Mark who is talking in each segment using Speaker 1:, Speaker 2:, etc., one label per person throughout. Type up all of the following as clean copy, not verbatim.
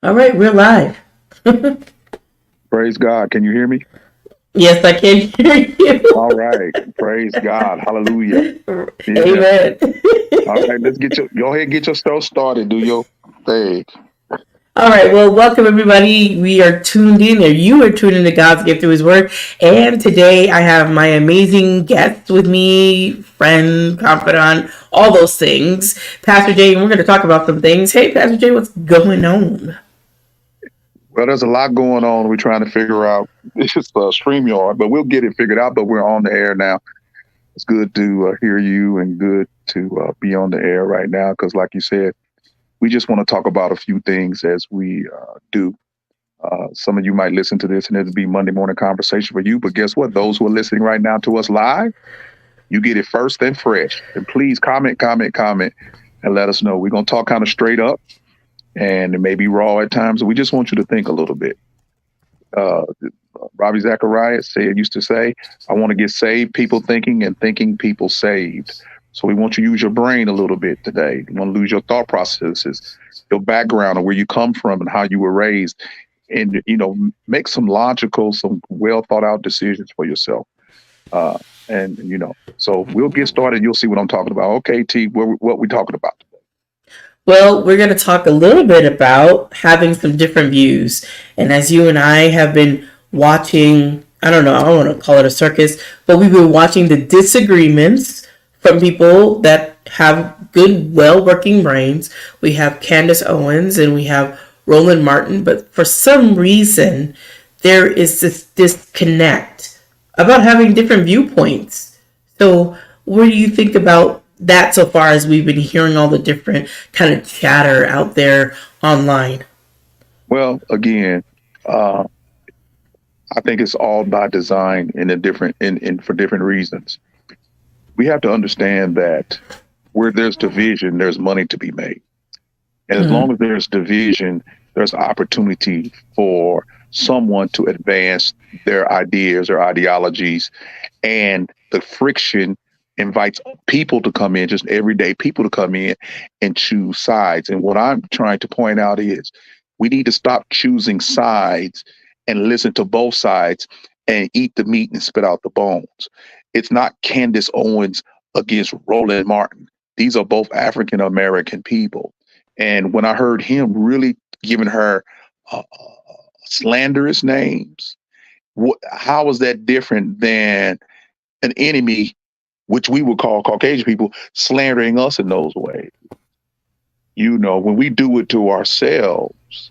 Speaker 1: All right, we're live.
Speaker 2: Praise God. Can you hear me?
Speaker 1: Yes, I can hear you.
Speaker 2: All right. Praise God. Hallelujah. Yeah.
Speaker 1: Amen.
Speaker 2: All right. Let's go ahead and get your show started. Do your thing.
Speaker 1: All right, well, welcome everybody. We are tuned in, or you are tuned in to God's gift through His Word. And today I have my amazing guest with me, friend, confidant, all those things, Pastor Jay. And we're going to talk about some things. Hey, Pastor Jay, what's going on?
Speaker 2: Well, there's a lot going on. We're trying to figure out this is StreamYard, but we'll get it figured out. But we're on the air now. It's good to hear you and good to be on the air right now because, like you said, we just want to talk about a few things as we do. Some of you might listen to this and it'll be Monday morning conversation for you. But guess what? Those who are listening right now to us live, you get it first and fresh. And please comment, and let us know. We're going to talk kind of straight up and it may be raw at times. We just want you to think a little bit. Uh, Robbie Zacharias used to say, I want to get saved people thinking and thinking people saved. So we want you to use your brain a little bit today. You want to lose your thought processes, your background and where you come from and how you were raised. And, make some logical, some well thought out decisions for yourself. Uh, so we'll get started. You'll see what I'm talking about. Okay, T, what we talking about?
Speaker 1: Well, we're going to talk a little bit about having some different views. And as you and I have been watching, I don't know, I don't want to call it a circus, but we've been watching the disagreements from people that have good, well working brains. We have Candace Owens and we have Roland Martin, but for some reason, there is this disconnect about having different viewpoints. So, what do you think about that so far as we've been hearing all the different kind of chatter out there online?
Speaker 2: Well, again, uh, I think it's all by design in a different in for different reasons. We have to understand that where there's division, there's money to be made. And as
Speaker 1: Mm-hmm.
Speaker 2: long as there's division, there's opportunity for someone to advance their ideas or ideologies. And the friction invites people to come in, just everyday people to come in and choose sides. And what I'm trying to point out is we need to stop choosing sides and listen to both sides and eat the meat and spit out the bones. It's not Candace Owens against Roland Martin. These are both African American people. And when I heard him really giving her slanderous names, how is that different than an enemy, which we would call Caucasian people, slandering us in those ways? When we do it to ourselves,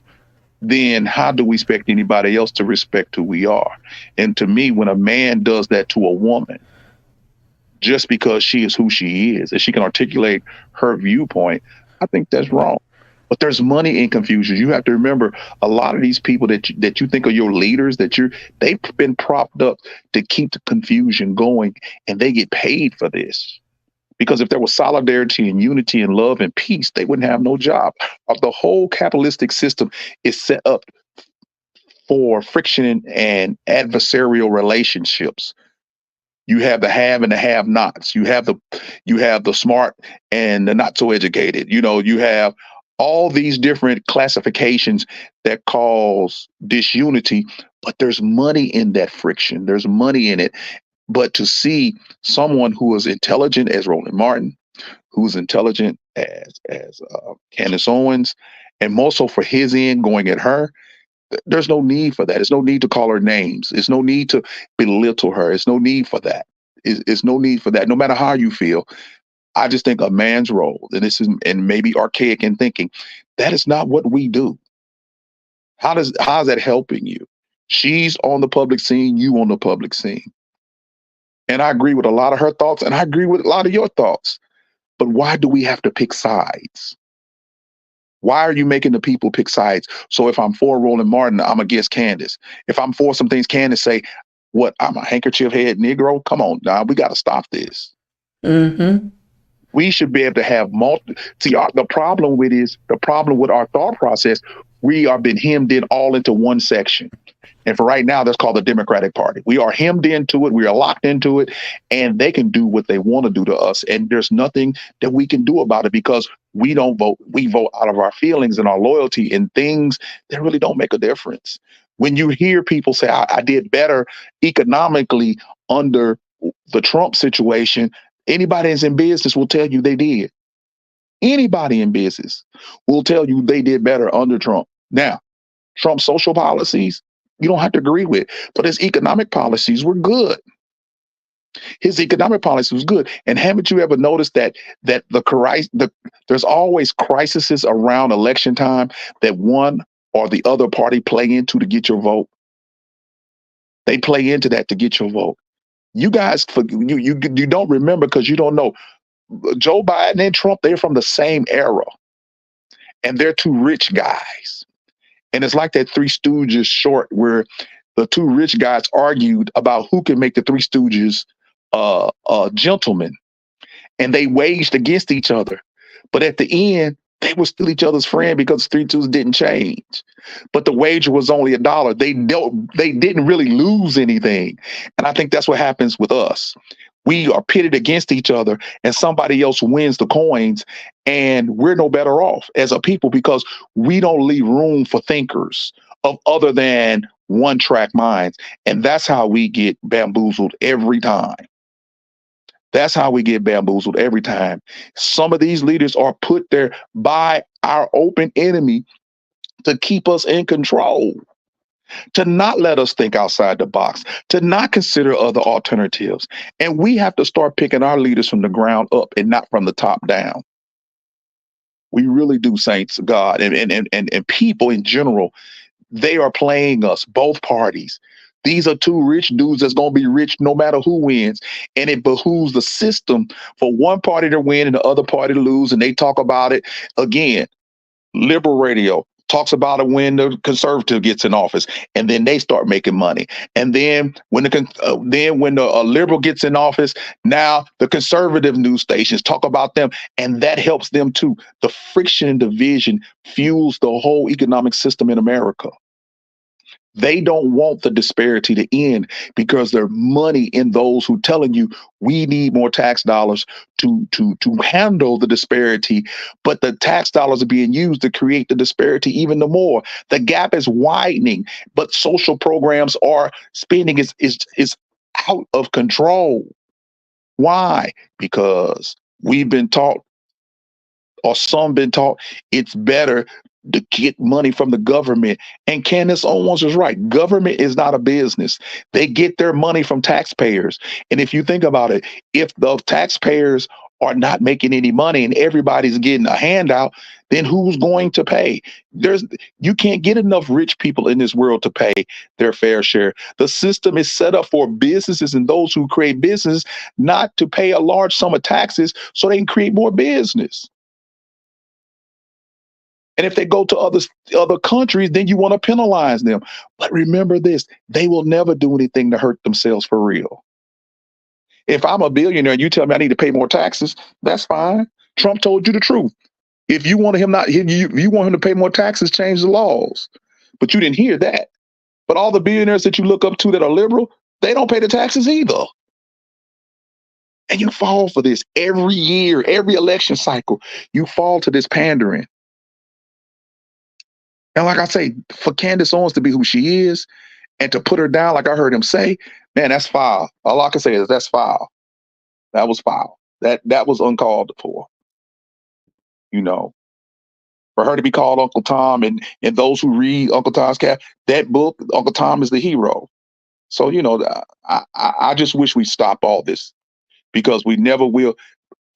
Speaker 2: then how do we expect anybody else to respect who we are? And to me, when a man does that to a woman, just because she is who she is, and she can articulate her viewpoint, I think that's wrong. But there's money in confusion. You have to remember a lot of these people that you think are your leaders, they've been propped up to keep the confusion going, and they get paid for this. Because if there was solidarity and unity and love and peace, they wouldn't have no job. The whole capitalistic system is set up for friction and adversarial relationships. You have the have and the have nots. You have the smart and the not so educated. You have all these different classifications that cause disunity, but there's money in that friction. There's money in it. But to see someone who is intelligent as Roland Martin, who's intelligent as Candace Owens, and more so for his end going at her, there's no need for that. There's no need to call her names. There's no need to belittle her. There's no need for that. It's no need for that. No matter how you feel, I just think a man's role, and maybe archaic in thinking, that is not what we do. How's that helping you? She's on the public scene, you on the public scene. And I agree with a lot of her thoughts, and I agree with a lot of your thoughts. But why do we have to pick sides? Why are you making the people pick sides? So if I'm for Roland Martin, I'm against Candace. If I'm for some things, Candace say, what, I'm a handkerchief head Negro? Come on, now we got to stop this.
Speaker 1: Mm-hmm.
Speaker 2: We should be able to have See, the problem with our thought process, we are been hemmed in all into one section. And for right now, that's called the Democratic Party. We are hemmed into it. We are locked into it, and they can do what they want to do to us. And there's nothing that we can do about it because we don't vote. We vote out of our feelings and our loyalty and things that really don't make a difference. When you hear people say, I did better economically under the Trump situation, anybody that's in business will tell you they did. Anybody in business will tell you they did better under Trump. Now, Trump's social policies, you don't have to agree with, but his economic policies were good. His economic policy was good. And haven't you ever noticed that there's always crises around election time that one or the other party play into to get your vote? They play into that to get your vote. You guys, you don't remember because you don't know. Joe Biden and Trump, they're from the same era, and they're two rich guys. And it's like that Three Stooges short where the two rich guys argued about who can make the Three Stooges gentlemen, and they waged against each other. But at the end, they were still each other's friend because Three Stooges didn't change. But the wager was only $1. They didn't really lose anything. And I think that's what happens with us. We are pitted against each other, and somebody else wins the coins, and we're no better off as a people because we don't leave room for thinkers of other than one-track minds. And that's how we get bamboozled every time. That's how we get bamboozled every time. Some of these leaders are put there by our open enemy to keep us in control, to not let us think outside the box, to not consider other alternatives. And we have to start picking our leaders from the ground up and not from the top down. We really do, saints of God, and people in general. They are playing us, both parties. These are two rich dudes that's going to be rich no matter who wins. And it behooves the system for one party to win and the other party to lose. And they talk about it again. Liberal radio talks about it when the conservative gets in office, and then they start making money. And then when the liberal gets in office, now the conservative news stations talk about them, and that helps them too. The friction and division fuels the whole economic system in America. They don't want the disparity to end because there's money in those who telling you we need more tax dollars to handle the disparity, but the tax dollars are being used to create the disparity even the more. The gap is widening, but social programs are spending is out of control. Why? Because we've been taught, or some been taught, it's better to get money from the government. And Candace Owens is right. Government is not a business. They get their money from taxpayers. And if you think about it, if the taxpayers are not making any money and everybody's getting a handout, then who's going to pay? You can't get enough rich people in this world to pay their fair share. The system is set up for businesses and those who create business not to pay a large sum of taxes so they can create more business. And if they go to other countries, then you want to penalize them. But remember this, they will never do anything to hurt themselves for real. If I'm a billionaire and you tell me I need to pay more taxes, that's fine. Trump told you the truth. If you want him to pay more taxes, change the laws. But you didn't hear that. But all the billionaires that you look up to that are liberal, they don't pay the taxes either. And you fall for this every year, every election cycle. You fall to this pandering. And like I say, for Candace Owens to be who she is and to put her down, like I heard him say, man, that's foul. All I can say is that's foul. That was foul. That was uncalled for. You know, for her to be called Uncle Tom, and those who read Uncle Tom's Cabin, that book, Uncle Tom is the hero. So, you know, I just wish we stop all this because we never will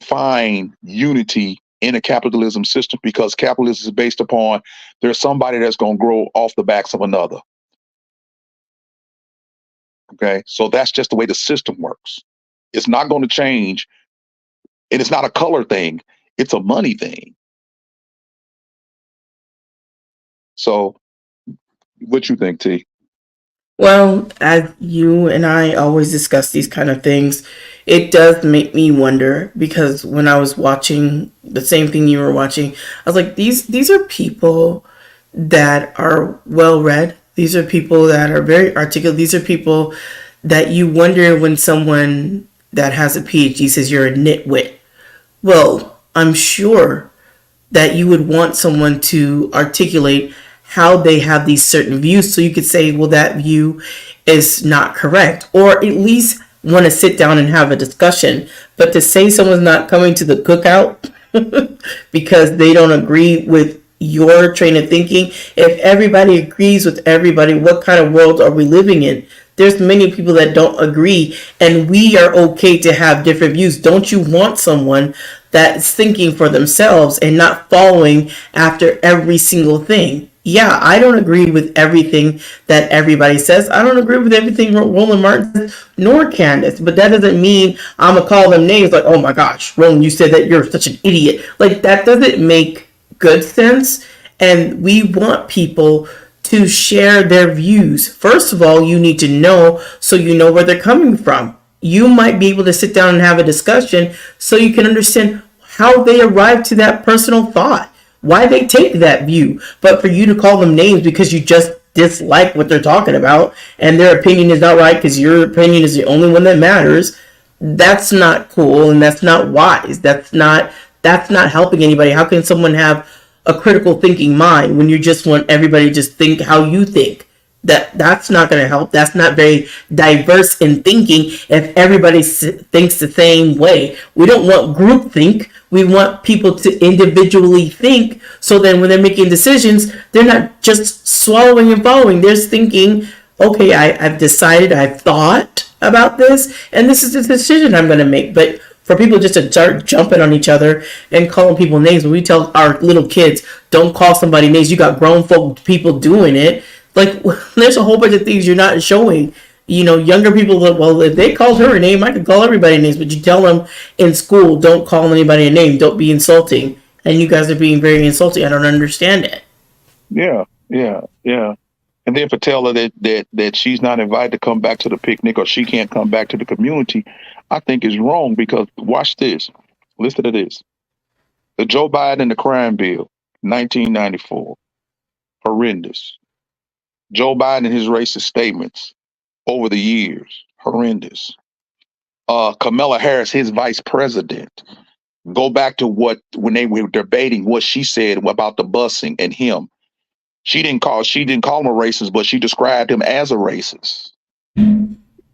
Speaker 2: find unity in a capitalism system because capitalism is based upon there's somebody that's going to grow off the backs of another. Okay, so that's just the way the system works. It's not going to change, and it's not a color thing. It's a money thing. So, what you think, T?
Speaker 1: Well, as you and I always discuss these kind of things, it does make me wonder because when I was watching the same thing you were watching, I was like, these are people that are well read. These are people that are very articulate. These are people that you wonder when someone that has a PhD says you're a nitwit. Well, I'm sure that you would want someone to articulate how they have these certain views so you could say, well, that view is not correct, or at least want to sit down and have a discussion. But to say someone's not coming to the cookout because they don't agree with your train of thinking, if everybody agrees with everybody, what kind of world are we living in? There's many people that don't agree, and we are okay to have different views. Don't you want someone that's thinking for themselves and not following after every single thing? Yeah, I don't agree with everything that everybody says. I don't agree with everything Roland Martin says, nor Candace. But that doesn't mean I'm going to call them names like, oh my gosh, Roland, you said that you're such an idiot. Like, that doesn't make good sense. And we want people to share their views. First of all, you need to know so you know where they're coming from. You might be able to sit down and have a discussion so you can understand how they arrived to that personal thought, why they take that view. But for you to call them names because you just dislike what they're talking about and their opinion is not right because your opinion is the only one that matters, that's not cool and that's not wise. That's not helping anybody. How can someone have a critical thinking mind when you just want everybody to just think how you think? That's not going to help. That's not very diverse in thinking if everybody thinks the same way. We don't want group think. We want people to individually think, so then when they're making decisions, they're not just swallowing and following. They're thinking, okay, I've decided, I've thought about this, and this is the decision I'm going to make. But for people just to start jumping on each other and calling people names, when we tell our little kids, don't call somebody names, you got grown folk people doing it. Like, there's a whole bunch of things you're not showing. You know, younger people, well, if they called her a name, I could call everybody names. But you tell them in school, don't call anybody a name. Don't be insulting. And you guys are being very insulting. I don't understand it.
Speaker 2: Yeah, yeah, yeah. And then for tell her that she's not invited to come back to the picnic or she can't come back to the community, I think is wrong because watch this. Listen to this. The Joe Biden and the crime bill, 1994. Horrendous. Joe Biden and his racist statements over the years, horrendous. Kamala Harris, his vice president, go back to when they were debating what she said about the busing and him. She didn't call him a racist, but she described him as a racist.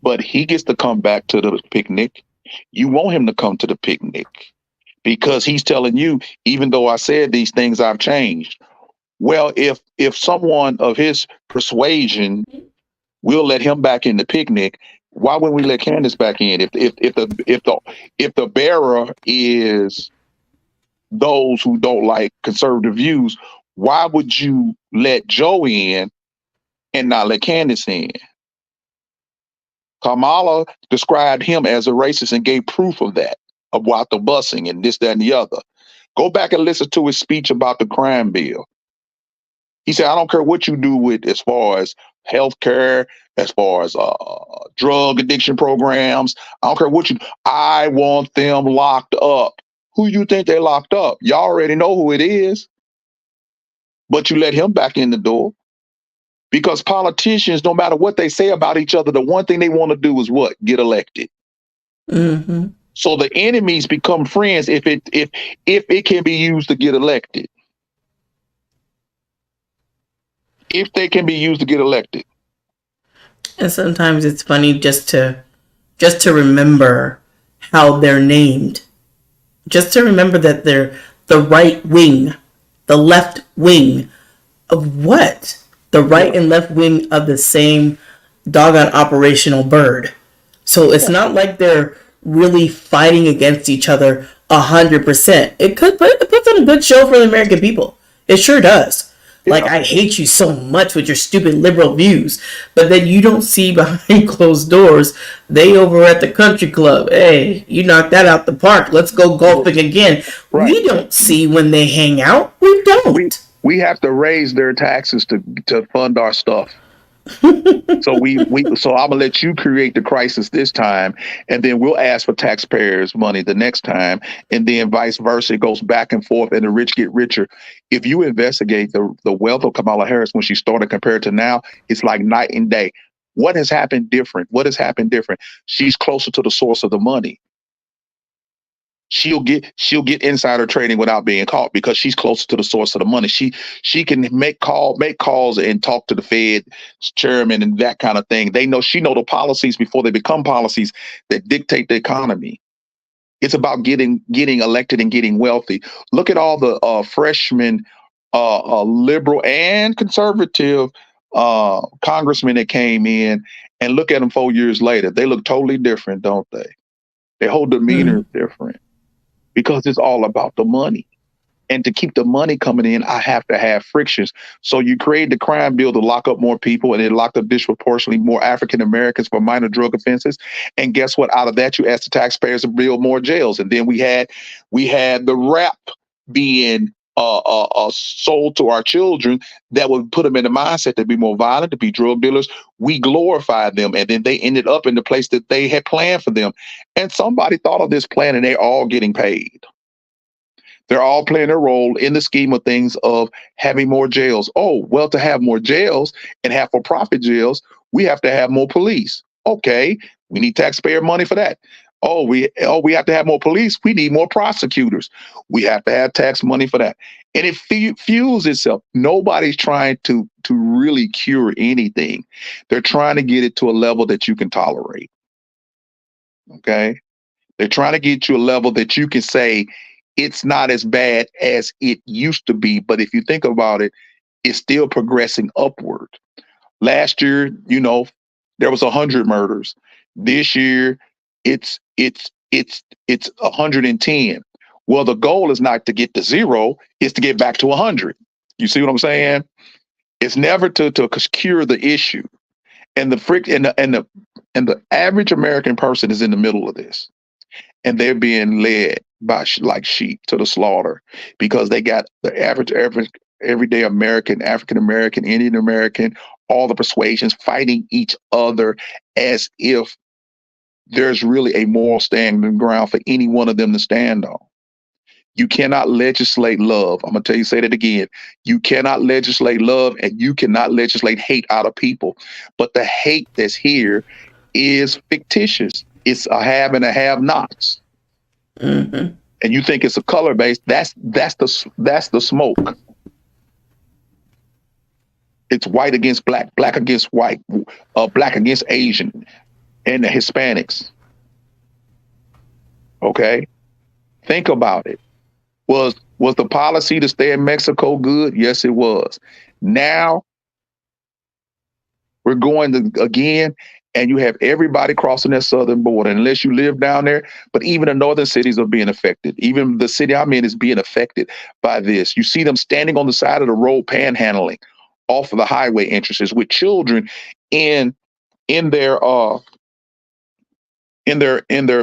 Speaker 2: But he gets to come back to the picnic. You want him to come to the picnic because he's telling you, even though I said these things, I've changed. Well, if someone of his persuasion will let him back in the picnic, why wouldn't we let Candace back in? If the bearer is those who don't like conservative views, why would you let Joe in and not let Candace in? Kamala described him as a racist and gave proof of that, about the busing and this, that, and the other. Go back and listen to his speech about the crime bill. He said, I don't care what you do with as far as healthcare, as far as drug addiction programs. I don't care what I want them locked up. Who you think they locked up? Y'all already know who it is. But you let him back in the door. Because politicians, no matter what they say about each other, the one thing they want to do is what? Get elected.
Speaker 1: Mm-hmm.
Speaker 2: So the enemies become friends if it can be used to get elected. If they can be used to get elected.
Speaker 1: And sometimes it's funny just to remember how they're named. Just to remember that they're the right wing, the left wing of what? The right and left wing of the same doggone operational bird. So it's not like they're really fighting against each other 100%. It puts on a good show for the American people. It sure does. Like, I hate you so much with your stupid liberal views. But then you don't see behind closed doors, they over at the country club. Hey, you knocked that out the park. Let's go golfing again. Right. We don't see when they hang out. We don't.
Speaker 2: We have to raise their taxes to fund our stuff. So I'm gonna let you create the crisis this time, and then we'll ask for taxpayers' money the next time, and then vice versa. It goes back and forth, and the rich get richer. If you investigate the wealth of Kamala Harris when she started compared to now, it's like night and day. What has happened different? What has happened different? She's closer to the source of the money. She'll get insider trading without being caught because she's closer to the source of the money. She can make calls and talk to the Fed chairman and that kind of thing. She know the policies before they become policies that dictate the economy. It's about getting elected and getting wealthy. Look at all the freshmen, liberal and conservative congressmen that came in, and look at them 4 years later. They look totally different, don't they? Their whole demeanor is different because it's all about the money. And to keep the money coming in, I have to have frictions. So you create the crime bill to lock up more people, and it locked up disproportionately more African Americans for minor drug offenses. And guess what? Out of that, you ask the taxpayers to build more jails. And then we had the rap being sold to our children that would put them in the mindset to be more violent, to be drug dealers. We glorified them, and then they ended up in the place that they had planned for them. And somebody thought of this plan, and they're all getting paid. They're all playing a role in the scheme of things of having more jails. Oh, well, to have more jails and have for-profit jails, we have to have more police. Okay, we need taxpayer money for that. We have to have more police. We need more prosecutors. We have to have tax money for that. And it fuels itself. Nobody's trying to really cure anything. They're trying to get it to a level that you can tolerate. Okay? They're trying to get you a level that you can say, it's not as bad as it used to be. But if you think about it, it's still progressing upward. Last year, there was 100 murders. This year, it's 110. Well, the goal is not to get to zero; it's to get back to 100. You see what I'm saying? It's never to cure the issue. And the average American person is in the middle of this, and they're being led by like sheep to the slaughter because they got the average everyday American, African American, Indian American, all the persuasions fighting each other as if there's really a moral standing ground for any one of them to stand on. You cannot legislate love. I'm going to say that again. You cannot legislate love, and you cannot legislate hate out of people. But the hate that's here is fictitious. It's a have and a have-nots.
Speaker 1: Mm-hmm.
Speaker 2: And you think it's a color based. That's the smoke. It's white against black, black against white, black against Asian, and the Hispanics. Okay, think about it. Was the policy to stay in Mexico good? Yes, it was. Now we're going to again, and you have everybody crossing that southern border, unless you live down there. But even the northern cities are being affected. Even the city I'm in is being affected by this. You see them standing on the side of the road, panhandling off of the highway entrances with children in their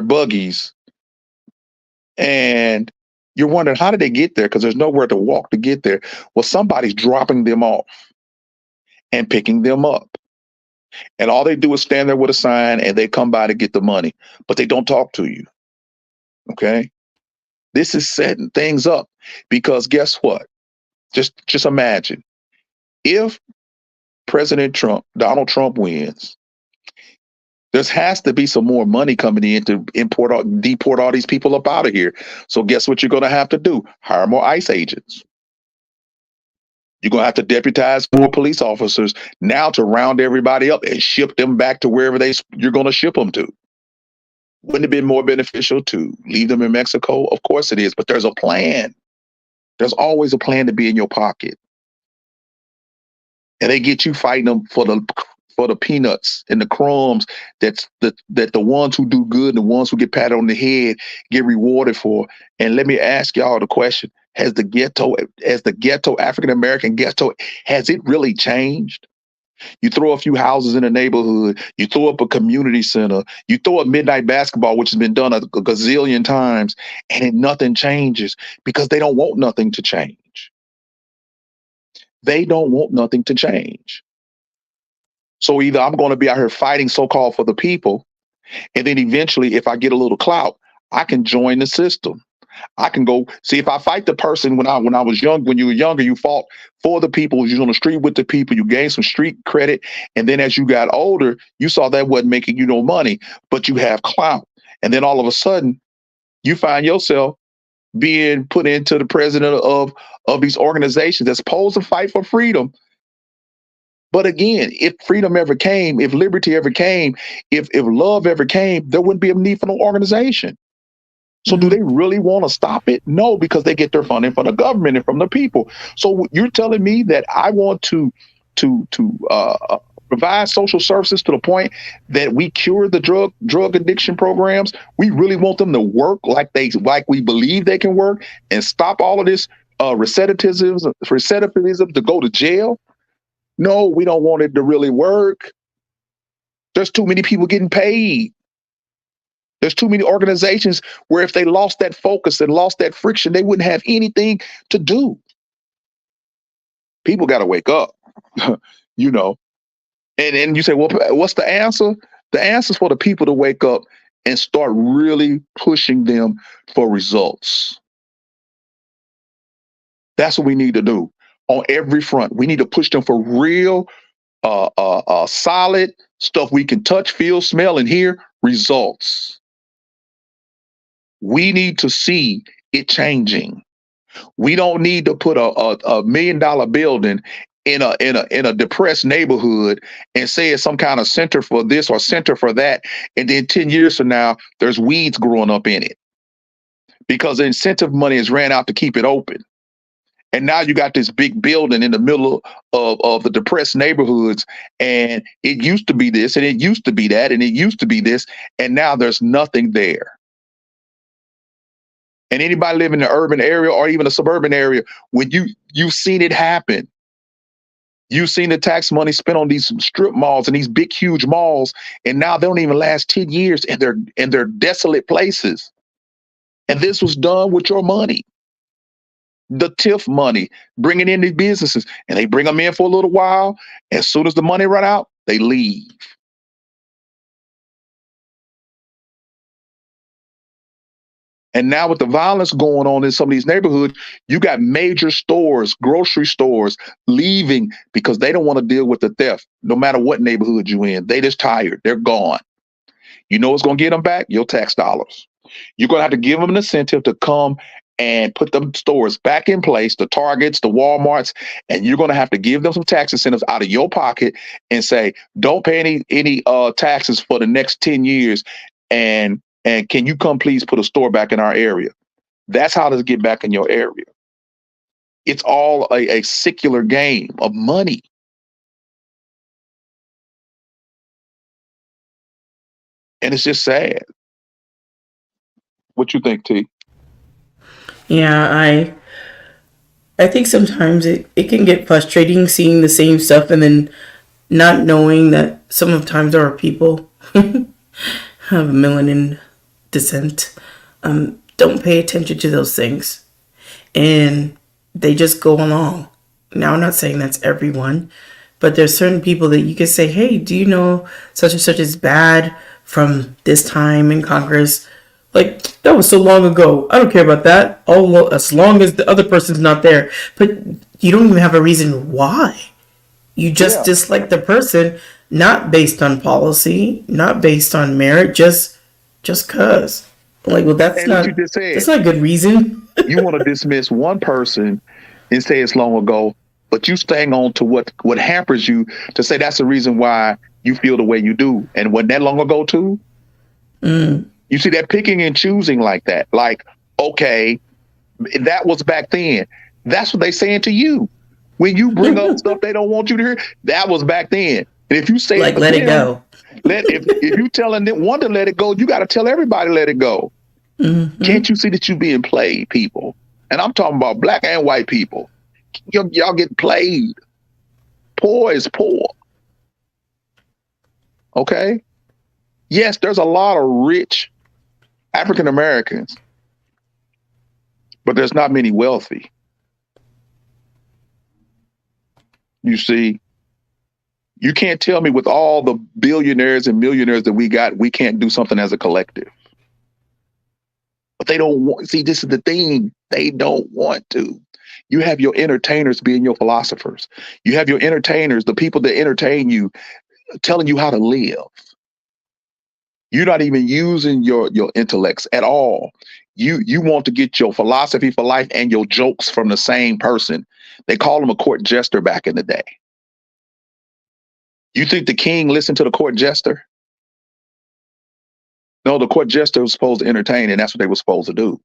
Speaker 2: buggies, and you're wondering, how did they get there? Because there's nowhere to walk to get there. Well, somebody's dropping them off and picking them up. And all they do is stand there with a sign, and they come by to get the money, but they don't talk to you. Okay? This is setting things up because guess what? Just imagine if Donald Trump wins, there has to be some more money coming in to deport all these people up out of here. So guess what you're going to have to do? Hire more ICE agents. You're going to have to deputize more police officers now to round everybody up and ship them back to wherever you're going to ship them to. Wouldn't it be more beneficial to leave them in Mexico? Of course it is, but there's a plan. There's always a plan to be in your pocket. And they get you fighting them for the peanuts and the crumbs that the ones who do good and the ones who get patted on the head get rewarded for. And let me ask y'all the question: has the ghetto, African American ghetto, has it really changed? You throw a few houses in a neighborhood, you throw up a community center, you throw up midnight basketball, which has been done a gazillion times, and nothing changes because they don't want nothing to change. They don't want nothing to change. So either I'm going to be out here fighting so-called for the people, and then eventually, if I get a little clout, I can join the system. I can go see if I fight the person when I was young. When you were younger, you fought for the people. You was on the street with the people. You gained some street credit, and then as you got older, you saw that wasn't making you no money, but you have clout. And then all of a sudden, you find yourself being put into the president of these organizations that's supposed to fight for freedom. But again, if freedom ever came, if liberty ever came, if love ever came, there wouldn't be a need for no organization. So do
Speaker 1: Mhm.
Speaker 2: they really want to stop it? No, because they get their funding from the government and from the people. So you're telling me that I want to provide social services to the point that we cure the drug addiction programs? We really want them to work like we believe they can work and stop all of this recidivism to go to jail? No, we don't want it to really work. There's too many people getting paid. There's too many organizations where if they lost that focus and lost that friction, they wouldn't have anything to do. People got to wake up, you know. And you say, well, what's the answer? The answer is for the people to wake up and start really pushing them for results. That's what we need to do on every front. We need to push them for real, solid stuff we can touch, feel, smell, and hear results. We need to see it changing. We don't need to put a $1 million building in a depressed neighborhood and say it's some kind of center for this or center for that. And then 10 years from now, there's weeds growing up in it because the incentive money is ran out to keep it open. And now you got this big building in the middle of the depressed neighborhoods. And it used to be this, and it used to be that, and it used to be this. And now there's nothing there. And anybody living in the urban area or even a suburban area, when you've seen it happen. You've seen the tax money spent on these strip malls and these big, huge malls, and now they don't even last 10 years and they're desolate places. And this was done with your money. The TIF money, bringing in these businesses, and they bring them in for a little while. As soon as the money run out, they leave. And now with the violence going on in some of these neighborhoods, you got major stores, grocery stores leaving because they don't want to deal with the theft, no matter what neighborhood you're in. They just tired. They're gone. You know what's going to get them back? Your tax dollars. You're going to have to give them an incentive to come and put them stores back in place, the Targets, the Walmarts, and you're going to have to give them some tax incentives out of your pocket and say, don't pay any taxes for the next 10 years. And can you come please put a store back in our area? That's how to get back in your area. It's all a secular game of money. And it's just sad. What you think, T?
Speaker 1: Yeah, I think sometimes it can get frustrating seeing the same stuff and then not knowing that sometimes there are people of melanin descent don't pay attention to those things and they just go along. Now, I'm not saying that's everyone, but there's certain people that you can say, hey, do you know such and such is bad from this time in Congress? Like, that was so long ago. I don't care about that. Oh, as long as the other person's not there. But you don't even have a reason why. You just
Speaker 2: Yeah.
Speaker 1: dislike the person, not based on policy, not based on merit, just cause. Like, well,
Speaker 2: And what you just
Speaker 1: that's
Speaker 2: said,
Speaker 1: not a good reason.
Speaker 2: you want to dismiss one person and say it's long ago, but you staying on to what hampers you to say that's the reason why you feel the way you do. And when that long ago too, you see that picking and choosing like that. Like, okay, that was back then. That's what they saying to you. When you bring up stuff they don't want you to hear, that was back then. And if you say it
Speaker 1: Like,
Speaker 2: for
Speaker 1: let it
Speaker 2: them,
Speaker 1: go.
Speaker 2: if you telling them one to let it go, you got to tell everybody let it go. Can't you see that you being played, people? And I'm talking about black and white people. Y'all get played. Poor is poor. Okay? Yes, there's a lot of rich African Americans, but there's not many wealthy. You see? You can't tell me with all the billionaires and millionaires that we got, we can't do something as a collective. But they don't want, see, this is the thing. They don't want to. You have your entertainers being your philosophers. You have your entertainers, the people that entertain you, telling you how to live. You're not even using your intellects at all. You want to get your philosophy for life and your jokes from the same person. They call him a court jester back in the day. You think the king listened to the court jester? No, the court jester was supposed to entertain, and that's what they were supposed to do.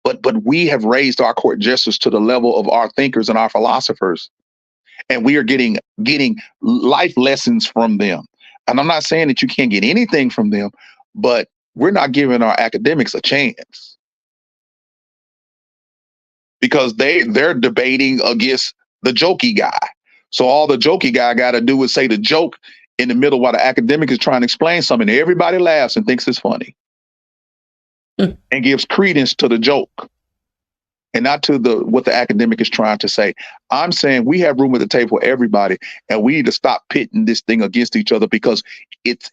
Speaker 2: But we have raised our court jesters to the level of our thinkers and our philosophers, and we are getting life lessons from them. And I'm not saying that you can't get anything from them, but we're not giving our academics a chance because they're debating against the jokey guy. So all the jokey guy got to do is say the joke in the middle while the academic is trying to explain something. Everybody laughs and thinks it's funny and gives credence to the joke and not to what the academic is trying to say. I'm saying we have room at the table for everybody, and we need to stop pitting this thing against each other because it's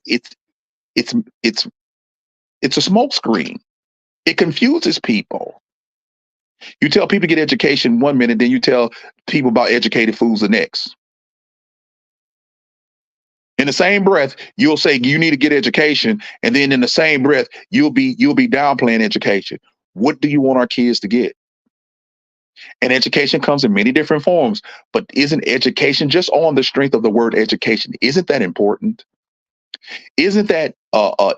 Speaker 2: a smoke screen. It confuses people. You tell people to get education one minute, then you tell people about educated fools the next. In the same breath, you'll say you need to get education, and then in the same breath, you'll be downplaying education. What do you want our kids to get? And education comes in many different forms, but isn't education just on the strength of the word education? Isn't that important? Isn't that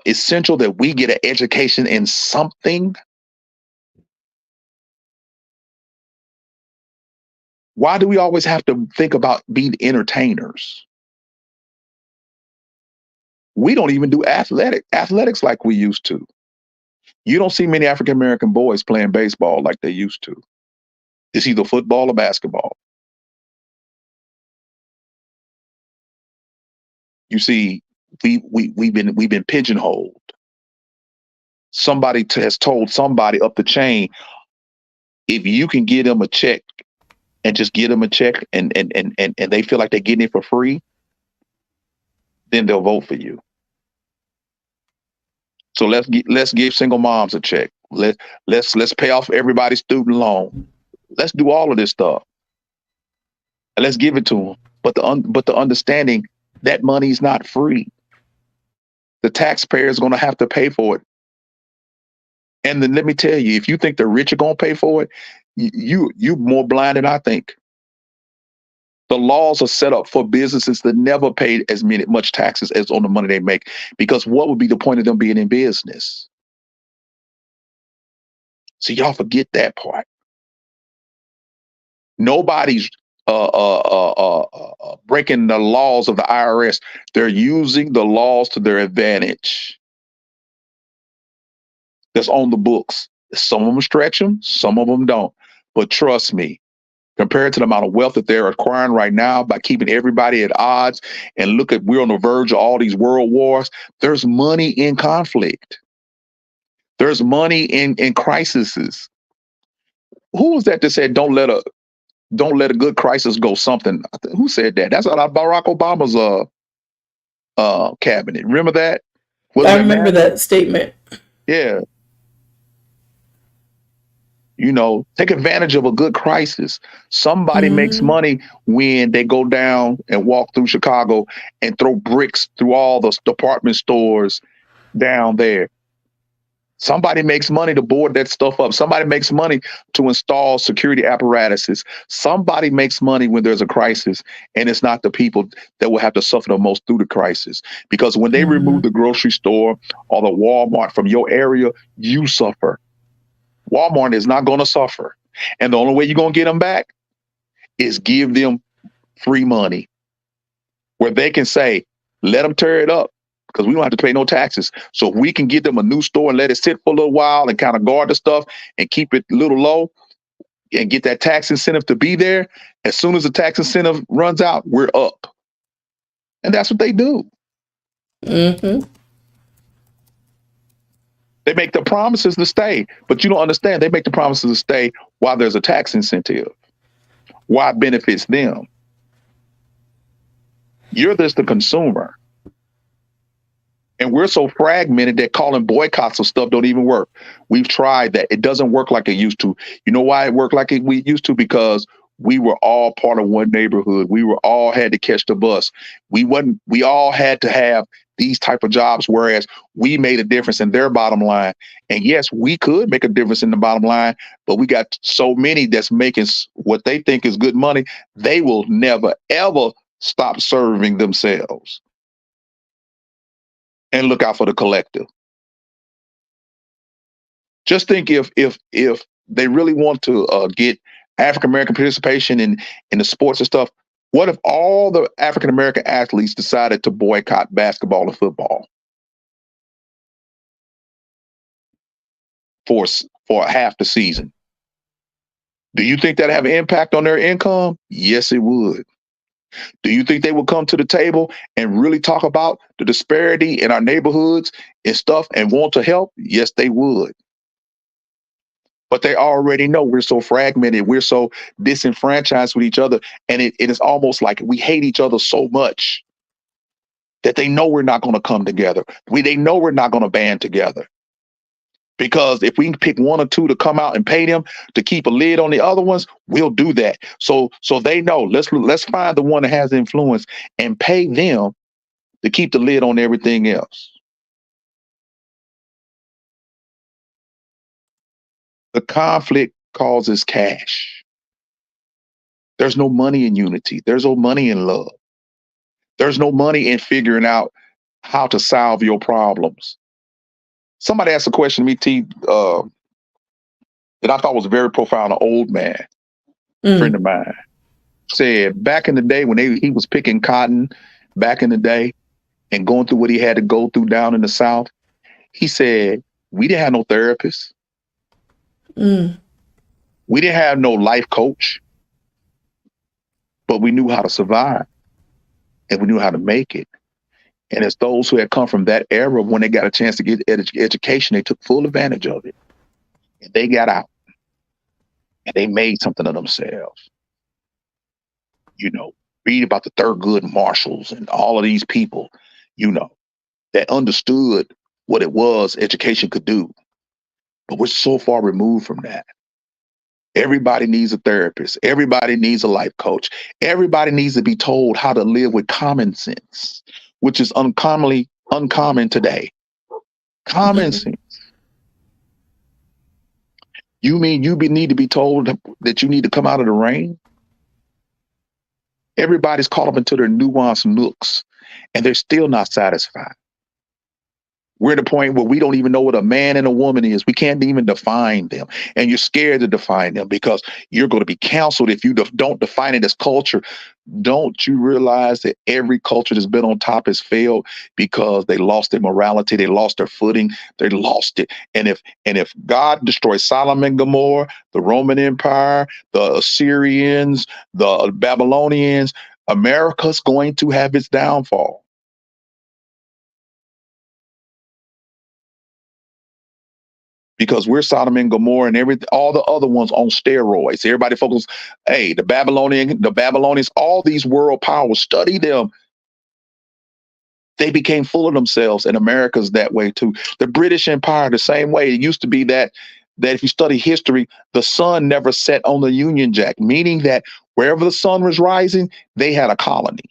Speaker 2: essential that we get an education in something? Why do we always have to think about being entertainers? We don't even do athletics like we used to. You don't see many African American boys playing baseball like they used to. It's either football or basketball. You see, we've been pigeonholed. Somebody has told somebody up the chain, if you can get them a check and just get them a check and they feel like they're getting it for free, then they'll vote for you. So let's give single moms a check. Let's pay off everybody's student loan. Let's do all of this stuff, and let's give it to them. But the understanding that money's not free. The taxpayer is going to have to pay for it. And then let me tell you, if you think the rich are going to pay for it, you're more blind than I think. The laws are set up for businesses that never pay as much taxes as on the money they make, because what would be the point of them being in business? So y'all forget that part. Nobody's breaking the laws of the IRS. They're using the laws to their advantage. That's on the books. Some of them stretch them, some of them don't. But trust me, compared to the amount of wealth that they're acquiring right now by keeping everybody at odds, and look at, we're on the verge of all these world wars. There's money in conflict. There's money in crises. Who was that said, don't let a good crisis go something? Who said that? That's out of Barack Obama's cabinet. Remember that?
Speaker 1: I remember that statement.
Speaker 2: Yeah. You know, take advantage of a good crisis. Somebody makes money when they go down and walk through Chicago and throw bricks through all the department stores down there. Somebody makes money to board that stuff up. Somebody makes money to install security apparatuses. Somebody makes money when there's a crisis, and it's not the people that will have to suffer the most through the crisis. Because when they remove the grocery store or the Walmart from your area, you suffer. Walmart is not going to suffer. And the only way you're going to get them back is give them free money where they can say, let them tear it up because we don't have to pay no taxes. So if we can get them a new store and let it sit for a little while and kind of guard the stuff and keep it a little low and get that tax incentive to be there, as soon as the tax incentive runs out, we're up. And that's what they do.
Speaker 1: Mm-hmm.
Speaker 2: They make the promises to stay, but you don't understand. They make the promises to stay while there's a tax incentive. Why it benefits them. You're just the consumer. And we're so fragmented that calling boycotts of stuff don't even work. We've tried that. It doesn't work like it used to. You know why it worked like we used to? Because we were all part of one neighborhood. We were all had to catch the bus. We all had to have these type of jobs, whereas we made a difference in their bottom line. And yes, we could make a difference in the bottom line, but we got so many that's making what they think is good money. They will never, ever stop serving themselves and look out for the collective. Just think if they really want to get African American participation in the sports and stuff, what if all the African American athletes decided to boycott basketball and football for half the season? Do you think that'd have an impact on their income? Yes, it would. Do you think they would come to the table and really talk about the disparity in our neighborhoods and stuff and want to help? Yes, they would. But they already know we're so fragmented, we're so disenfranchised with each other, and it is almost like we hate each other so much that they know we're not going to come together. They know we're not going to band together. Because if we can pick one or two to come out and pay them to keep a lid on the other ones, we'll do that. So they know, let's find the one that has influence and pay them to keep the lid on everything else. The conflict causes cash. There's no money in unity. There's no money in love. There's no money in figuring out how to solve your problems. Somebody asked a question to me, T, that I thought was very profound. An old man, friend of mine, said back in the day when he was picking cotton back in the day and going through what he had to go through down in the South, he said, we didn't have no therapist. We didn't have no life coach, but we knew how to survive and we knew how to make it. And it's those who had come from that era, when they got a chance to get education, they took full advantage of it. And they got out and they made something of themselves. You know, read about the Thurgood Marshalls and all of these people, you know, that understood what it was education could do. But we're so far removed from that. Everybody needs a therapist. Everybody needs a life coach. Everybody needs to be told how to live with common sense, which is uncommon today. Common sense. You mean need to be told that you need to come out of the rain? Everybody's caught up into their nuanced nooks, and they're still not satisfied. We're at a point where we don't even know what a man and a woman is. We can't even define them. And you're scared to define them because you're going to be counseled if you don't define it as culture. Don't you realize that every culture that's been on top has failed because they lost their morality, they lost their footing, they lost it. And if God destroys Sodom and Gomorrah, the Roman Empire, the Assyrians, the Babylonians, America's going to have its downfall. Because we're Sodom and Gomorrah and all the other ones on steroids. Everybody focuses, hey, the Babylonians, all these world powers, study them. They became full of themselves, and America's that way too. The British Empire, the same way. It used to be that if you study history, the sun never set on the Union Jack, meaning that wherever the sun was rising, they had a colony.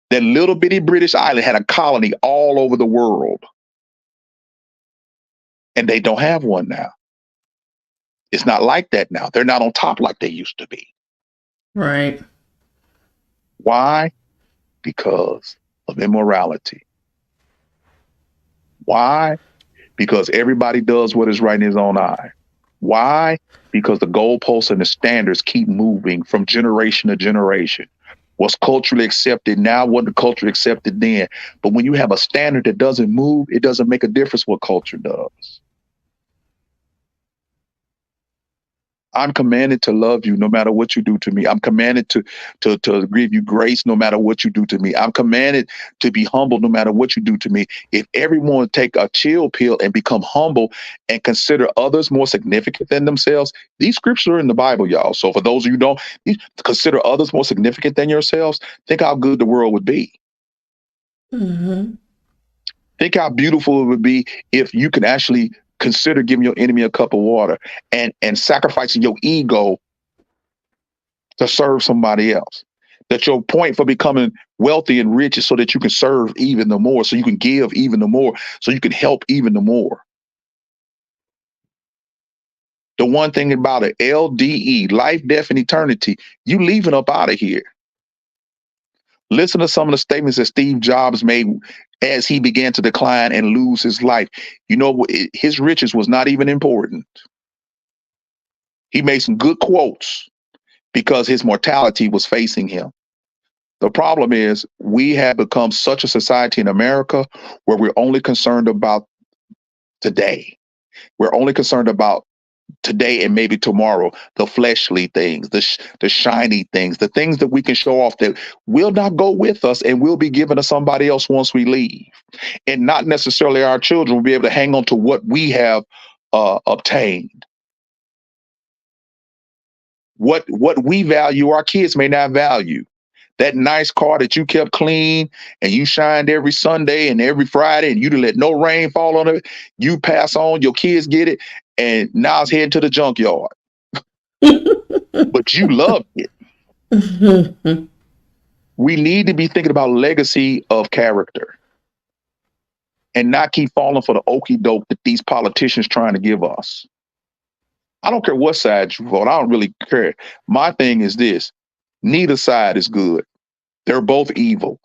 Speaker 2: That little bitty British island had a colony all over the world. And they don't have one now. It's not like that now. They're not on top like they used to be.
Speaker 1: Right.
Speaker 2: Why? Because of immorality. Why? Because everybody does what is right in his own eye. Why? Because the goalposts and the standards keep moving from generation to generation. What's culturally accepted now wasn't culturally accepted then. But when you have a standard that doesn't move, it doesn't make a difference what culture does. I'm commanded to love you no matter what you do to me. I'm commanded to give you grace no matter what you do to me. I'm commanded to be humble no matter what you do to me. If everyone would take a chill pill and become humble and consider others more significant than themselves, these scriptures are in the Bible, y'all. So for those of you who don't consider others more significant than yourselves, think how good the world would be.
Speaker 1: Mm-hmm.
Speaker 2: Think how beautiful it would be if you could actually consider giving your enemy a cup of water and sacrificing your ego to serve somebody else. That your point for becoming wealthy and rich is so that you can serve even the more, so you can give even the more, so you can help even the more. The one thing about it, LDE, life, death, and eternity, you leaving up out of here. Listen to some of the statements that Steve Jobs made as he began to decline and lose his life. You know, his riches was not even important. He made some good quotes because his mortality was facing him. The problem is we have become such a society in America where we're only concerned about today. We're only concerned about today and maybe tomorrow, the fleshly things, the shiny things, the things that we can show off that will not go with us and will be given to somebody else once we leave. And not necessarily our children will be able to hang on to what we have obtained. What we value, our kids may not value. That nice car that you kept clean and you shined every Sunday and every Friday and you didn't let no rain fall on it, you pass on, your kids get it, and now it's heading to the junkyard. But you loved it.
Speaker 1: Mm-hmm.
Speaker 2: We need to be thinking about legacy of character and not keep falling for the okie doke that these politicians trying to give us. I don't care what side you vote. I don't really care. My thing is this. Neither side is good. They're both evil.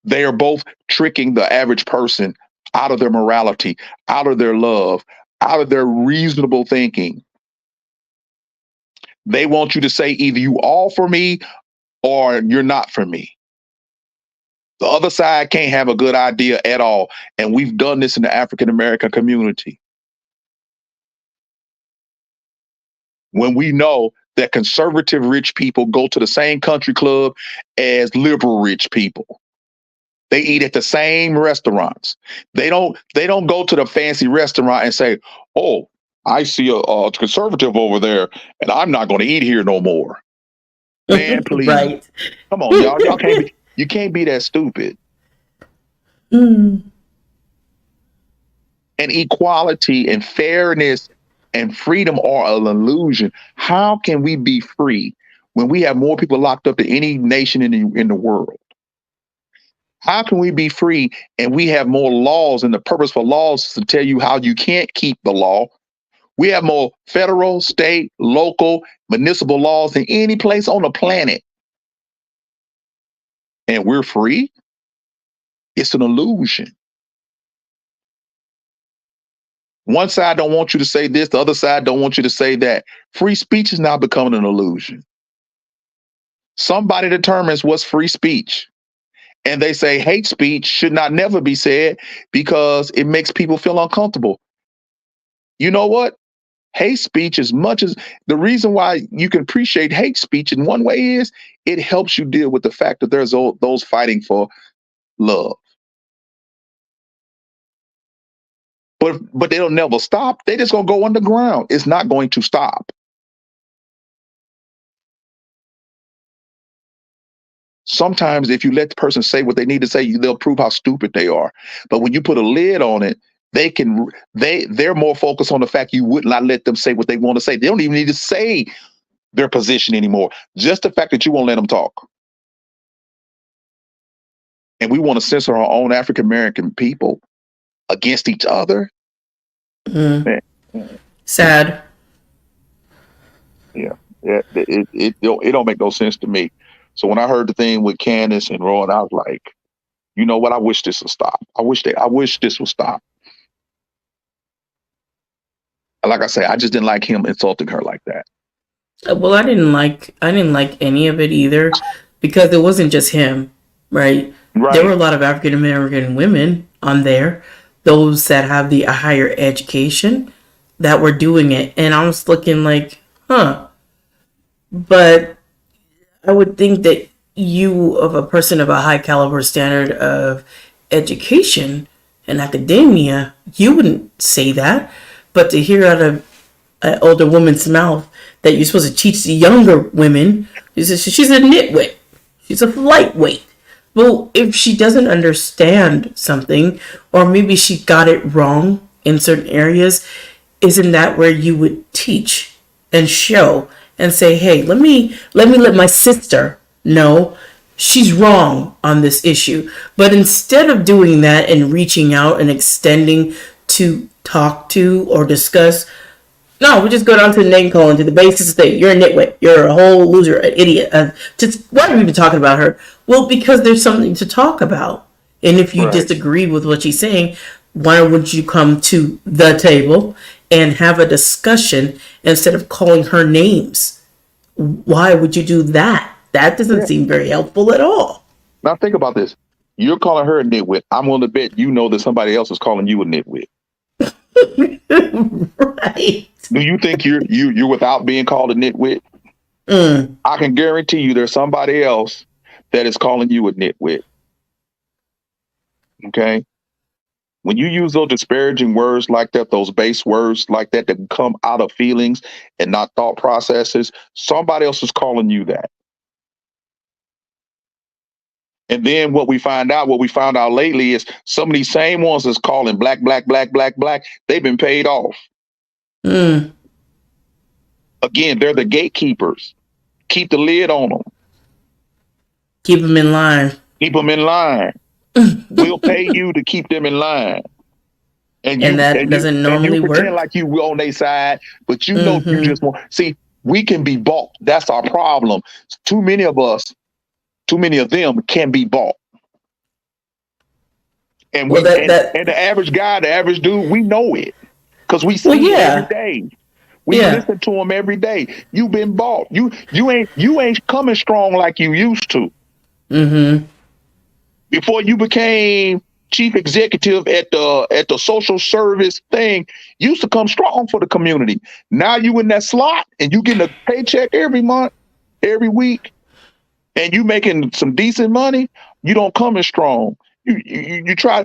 Speaker 2: They are both tricking the average person out of their morality, out of their love, out of their reasonable thinking. They want you to say either you all for me or you're not for me. The other side can't have a good idea at all. And we've done this in the African American community. When we know that conservative rich people go to the same country club as liberal rich people. They eat at the same restaurants. They don't go to the fancy restaurant and say, "Oh, I see a conservative over there, and I'm not going to eat here no more." Man, please,
Speaker 1: Right.
Speaker 2: come on, y'all. You can't be that stupid.
Speaker 1: Mm.
Speaker 2: And equality and fairness and freedom are an illusion. How can we be free when we have more people locked up than any nation in the world? How can we be free and we have more laws, and the purpose for laws is to tell you how you can't keep the law? We have more federal, state, local, municipal laws than any place on the planet. And we're free? It's an illusion. One side don't want you to say this, the other side don't want you to say that. Free speech is now becoming an illusion. Somebody determines what's free speech. And they say hate speech should not never be said because it makes people feel uncomfortable. You know what? Hate speech, as much as the reason why you can appreciate hate speech in one way is it helps you deal with the fact that there's those fighting for love. But they'll never stop. They're just gonna go underground. It's not going to stop. Sometimes if you let the person say what they need to say, they'll prove how stupid they are. But when you put a lid on it, they're more focused on the fact you would not let them say what they want to say. They don't even need to say their position anymore. Just the fact that you won't let them talk. And we want to censor our own African American people against each other.
Speaker 1: Mm. Sad.
Speaker 2: Yeah, it don't make no sense to me. So when I heard the thing with Candace and Rowan, I was like, you know what? I wish this would stop. I wish this would stop. Like I say, I just didn't like him insulting her like that.
Speaker 1: Well, I didn't like any of it either because it wasn't just him, right?
Speaker 2: Right.
Speaker 1: There were a lot of African American women on there, those that have the higher education, that were doing it. And I was looking like, huh. But I would think that you, of a person of a high caliber standard of education and academia, you wouldn't say that. But to hear out of an older woman's mouth that you're supposed to teach the younger women, she's a nitwit. She's a lightweight. Well, if she doesn't understand something, or maybe she got it wrong in certain areas, isn't that where you would teach and show and say, hey, let my sister know she's wrong on this issue. But instead of doing that and reaching out and extending to talk to or discuss, no, we just go down to the name calling, to the basis that you're a nitwit, you're a whole loser, an idiot. Just why are we even talking about her? Well, because there's something to talk about. And if you disagree with what she's saying, why wouldn't you come to the table and have a discussion instead of calling her names? Why would you do that? That doesn't seem very helpful at all.
Speaker 2: Now think about this. You're calling her a nitwit. I'm willing to bet you know that somebody else is calling you a nitwit.
Speaker 1: Right.
Speaker 2: Do you think you're without being called a nitwit? I can guarantee you there's somebody else that is calling you a nitwit. Okay? When you use those disparaging words like that, those base words like that come out of feelings and not thought processes, somebody else is calling you that. And then what we found out lately is some of these same ones that's calling black, they've been paid off. Again, they're the gatekeepers. Keep the lid on them.
Speaker 1: Keep them in line.
Speaker 2: Keep them in line. We'll pay you to keep them in line. And
Speaker 1: that doesn't normally work.
Speaker 2: Pretend like you on their side, but you know you just want. See, we can be bought. That's our problem. Too many of them can be bought. And and the average guy, the average dude, we know it because we see it every day. We listen to them every day. You've been bought. You ain't coming strong like you used to. Before you became chief executive at the social service thing, you used to come strong for the community. Now you in that slot and you getting a paycheck every month, every week, and you making some decent money. You don't come as strong. You try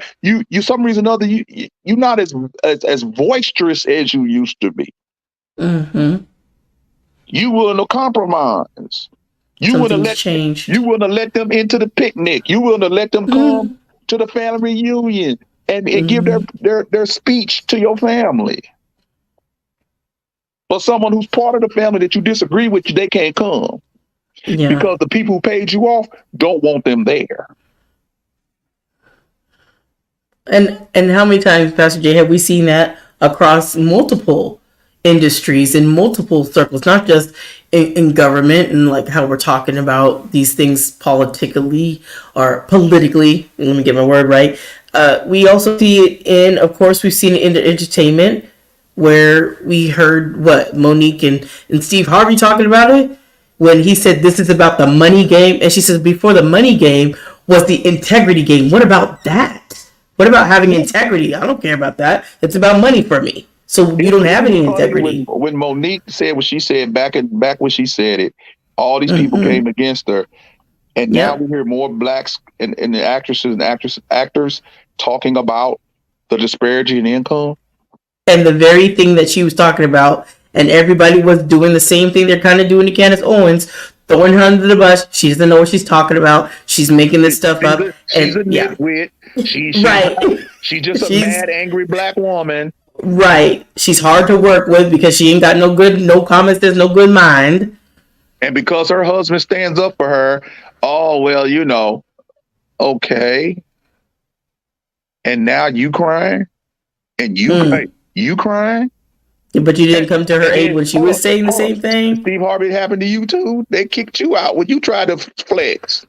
Speaker 2: some reason or other you're not as boisterous as you used to be. You willing to compromise. You wouldn't let them into the picnic. You wouldn't let them come to the family reunion and give their speech to your family. But someone who's part of the family that you disagree with, they can't come. Because the people who paid you off don't want them there.
Speaker 1: And how many times, Pastor Jay, have we seen that across multiple industries in multiple circles, not just in government and like how we're talking about these things politically. Let me get my word right. We also see it we've seen it in the entertainment where we heard Monique and Steve Harvey talking about it when he said this is about the money game. And she says before the money game was the integrity game. What about that? What about having integrity? I don't care about that. It's about money for me. So you don't have any integrity.
Speaker 2: When Monique said what she said back when she said it, all these people came against her, and now we hear more blacks and the actresses and actors talking about the disparity in income.
Speaker 1: And the very thing that she was talking about, and everybody was doing the same thing they're kind of doing to Candace Owens, throwing her under the bus. She doesn't know what she's talking about. She's making this stuff up.
Speaker 2: She's a nitwit. She's just a mad, angry black woman.
Speaker 1: Right. She's hard to work with because she ain't got no common sense, no good mind.
Speaker 2: And because her husband stands up for her, okay. And now you crying? And you crying?
Speaker 1: But you didn't come to her aid when she was saying the same thing?
Speaker 2: Steve Harvey, happened to you too? They kicked you out when you tried to flex.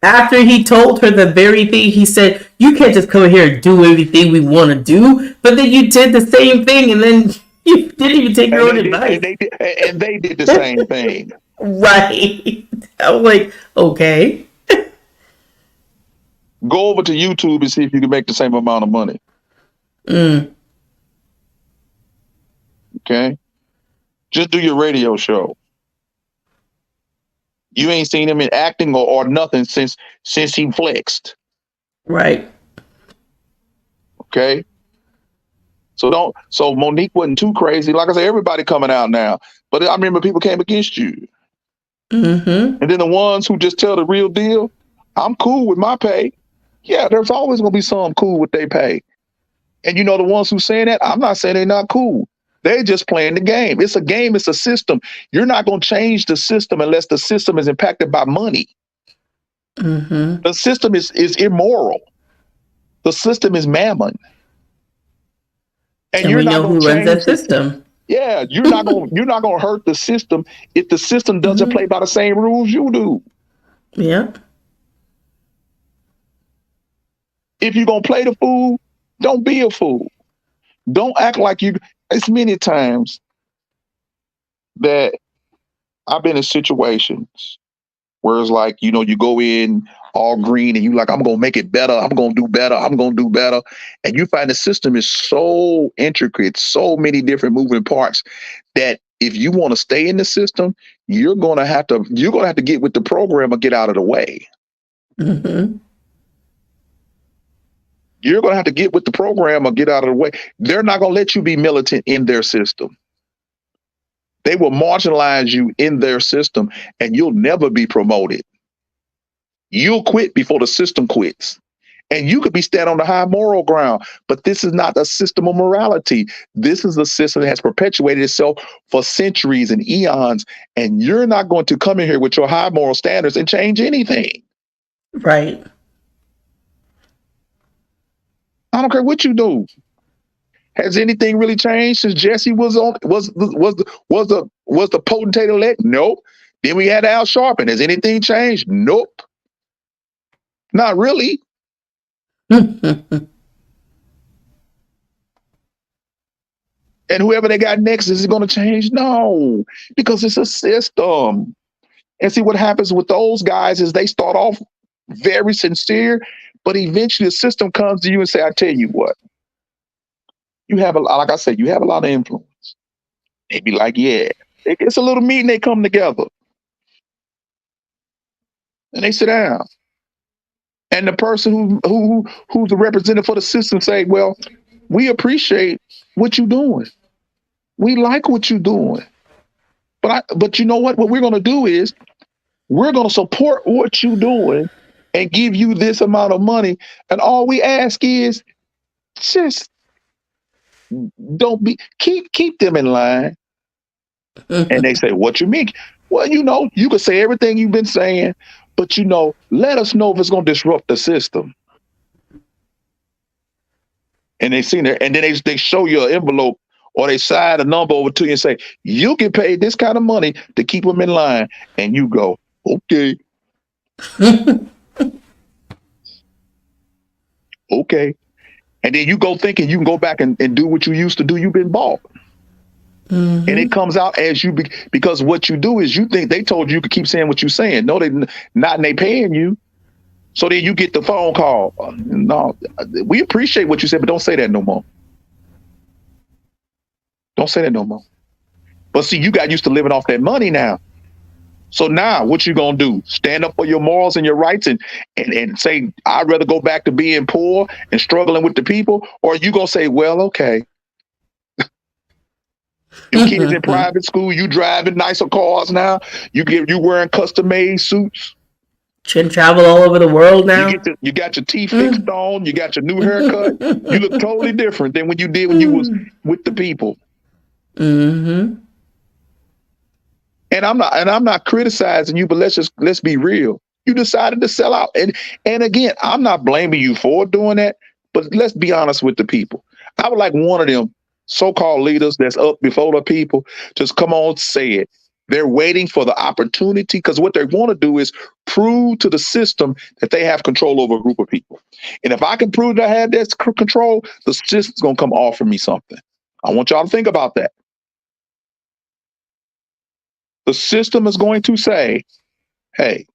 Speaker 1: After he told her the very thing, he said, you can't just come here and do everything we want to do. But then you did the same thing, and then you didn't even take your own advice.
Speaker 2: They did the same thing.
Speaker 1: Right. I was like, okay.
Speaker 2: Go over to YouTube and see if you can make the same amount of money. Okay, just do your radio show. You ain't seen him in acting or nothing since he flexed.
Speaker 1: Right.
Speaker 2: Okay, so don't. So Monique wasn't too crazy. Like I said, everybody coming out now, but I remember people came against you,
Speaker 1: Mm-hmm.
Speaker 2: and then the ones who just tell the real deal. I'm cool with my pay. Yeah, there's always gonna be some cool with their pay. And you know the ones who saying that, I'm not saying they're not cool. They're just playing the game. It's a game, it's a system. You're not gonna change the system unless the system is impacted by money.
Speaker 1: Mm-hmm.
Speaker 2: The system is immoral. The system is mammon. And
Speaker 1: And
Speaker 2: you're
Speaker 1: we
Speaker 2: not
Speaker 1: know
Speaker 2: gonna
Speaker 1: who runs that
Speaker 2: change the
Speaker 1: system.
Speaker 2: yeah, you're not gonna hurt the system if the system doesn't
Speaker 1: Mm-hmm.
Speaker 2: play by the same rules you do.
Speaker 1: Yep.
Speaker 2: If you're gonna play the fool, don't be a fool. Don't act like you. It's many times that I've been in situations where it's like, you go in all green and you like, I'm gonna make it better, I'm gonna do better, I'm gonna do better. And you find the system is so intricate, so many different moving parts that if you want to stay in the system, you're gonna have to get with the program or get out of the way.
Speaker 1: Mm-hmm.
Speaker 2: You're gonna have to get with the program or get out of the way. They're not gonna let you be militant in their system. They will marginalize you in their system and you'll never be promoted. You'll quit before the system quits. And you could be standing on the high moral ground, but this is not a system of morality. This is a system that has perpetuated itself for centuries and eons. And you're not going to come in here with your high moral standards and change anything.
Speaker 1: Right.
Speaker 2: I don't care what you do. Has anything really changed since Jesse was the potentate elect? Nope. Then we had Al Sharpton. Has anything changed? Nope. Not really.
Speaker 1: Mm-hmm.
Speaker 2: And whoever they got next, is it going to change? No, because it's a system. And see what happens with those guys is they start off very sincere, but eventually the system comes to you and say, I tell you what, you have like I said, you have a lot of influence. They be like, yeah. It's a little meeting, they come together and they sit down. And the person who's the representative for the system say, well, we appreciate what you're doing. We like what you're doing. But you know what? What we're gonna do is we're gonna support what you're doing and give you this amount of money. And all we ask is just don't be keep them in line. And they say, what you mean? Well, you could say everything you've been saying, but let us know if it's gonna disrupt the system. And they seen it, and then they show you an envelope or they sign a number over to you and say, you get paid this kind of money to keep them in line. And you go, okay. Okay. And then you go thinking you can go back and do what you used to do. You've been bought.
Speaker 1: Mm-hmm.
Speaker 2: And it comes out as because what you do is you think they told you could keep saying what you're saying. No, they not, and they paying you. So then you get the phone call. No, we appreciate what you said, but don't say that no more. Don't say that no more. But see, you got used to living off that money now. So now what you gonna do? Stand up for your morals and your rights and say, I'd rather go back to being poor and struggling with the people? Or are you gonna say, well, okay. Your kids in private school, you driving nicer cars now. You wearing custom made suits.
Speaker 1: Can travel all over the world now.
Speaker 2: You got your teeth fixed on. You got your new haircut. You look totally different than when you did when you was with the people.
Speaker 1: Mm-hmm.
Speaker 2: And I'm not criticizing you, but let's be real. You decided to sell out, and again, I'm not blaming you for doing that. But let's be honest with the people. I would like one of them so-called leaders that's up before the people just come on, say it. They're waiting for the opportunity because what they want to do is prove to the system that they have control over a group of people. And if I can prove that I have that control, the system's going to come offer me something. I want y'all to think about that. The system is going to say, hey,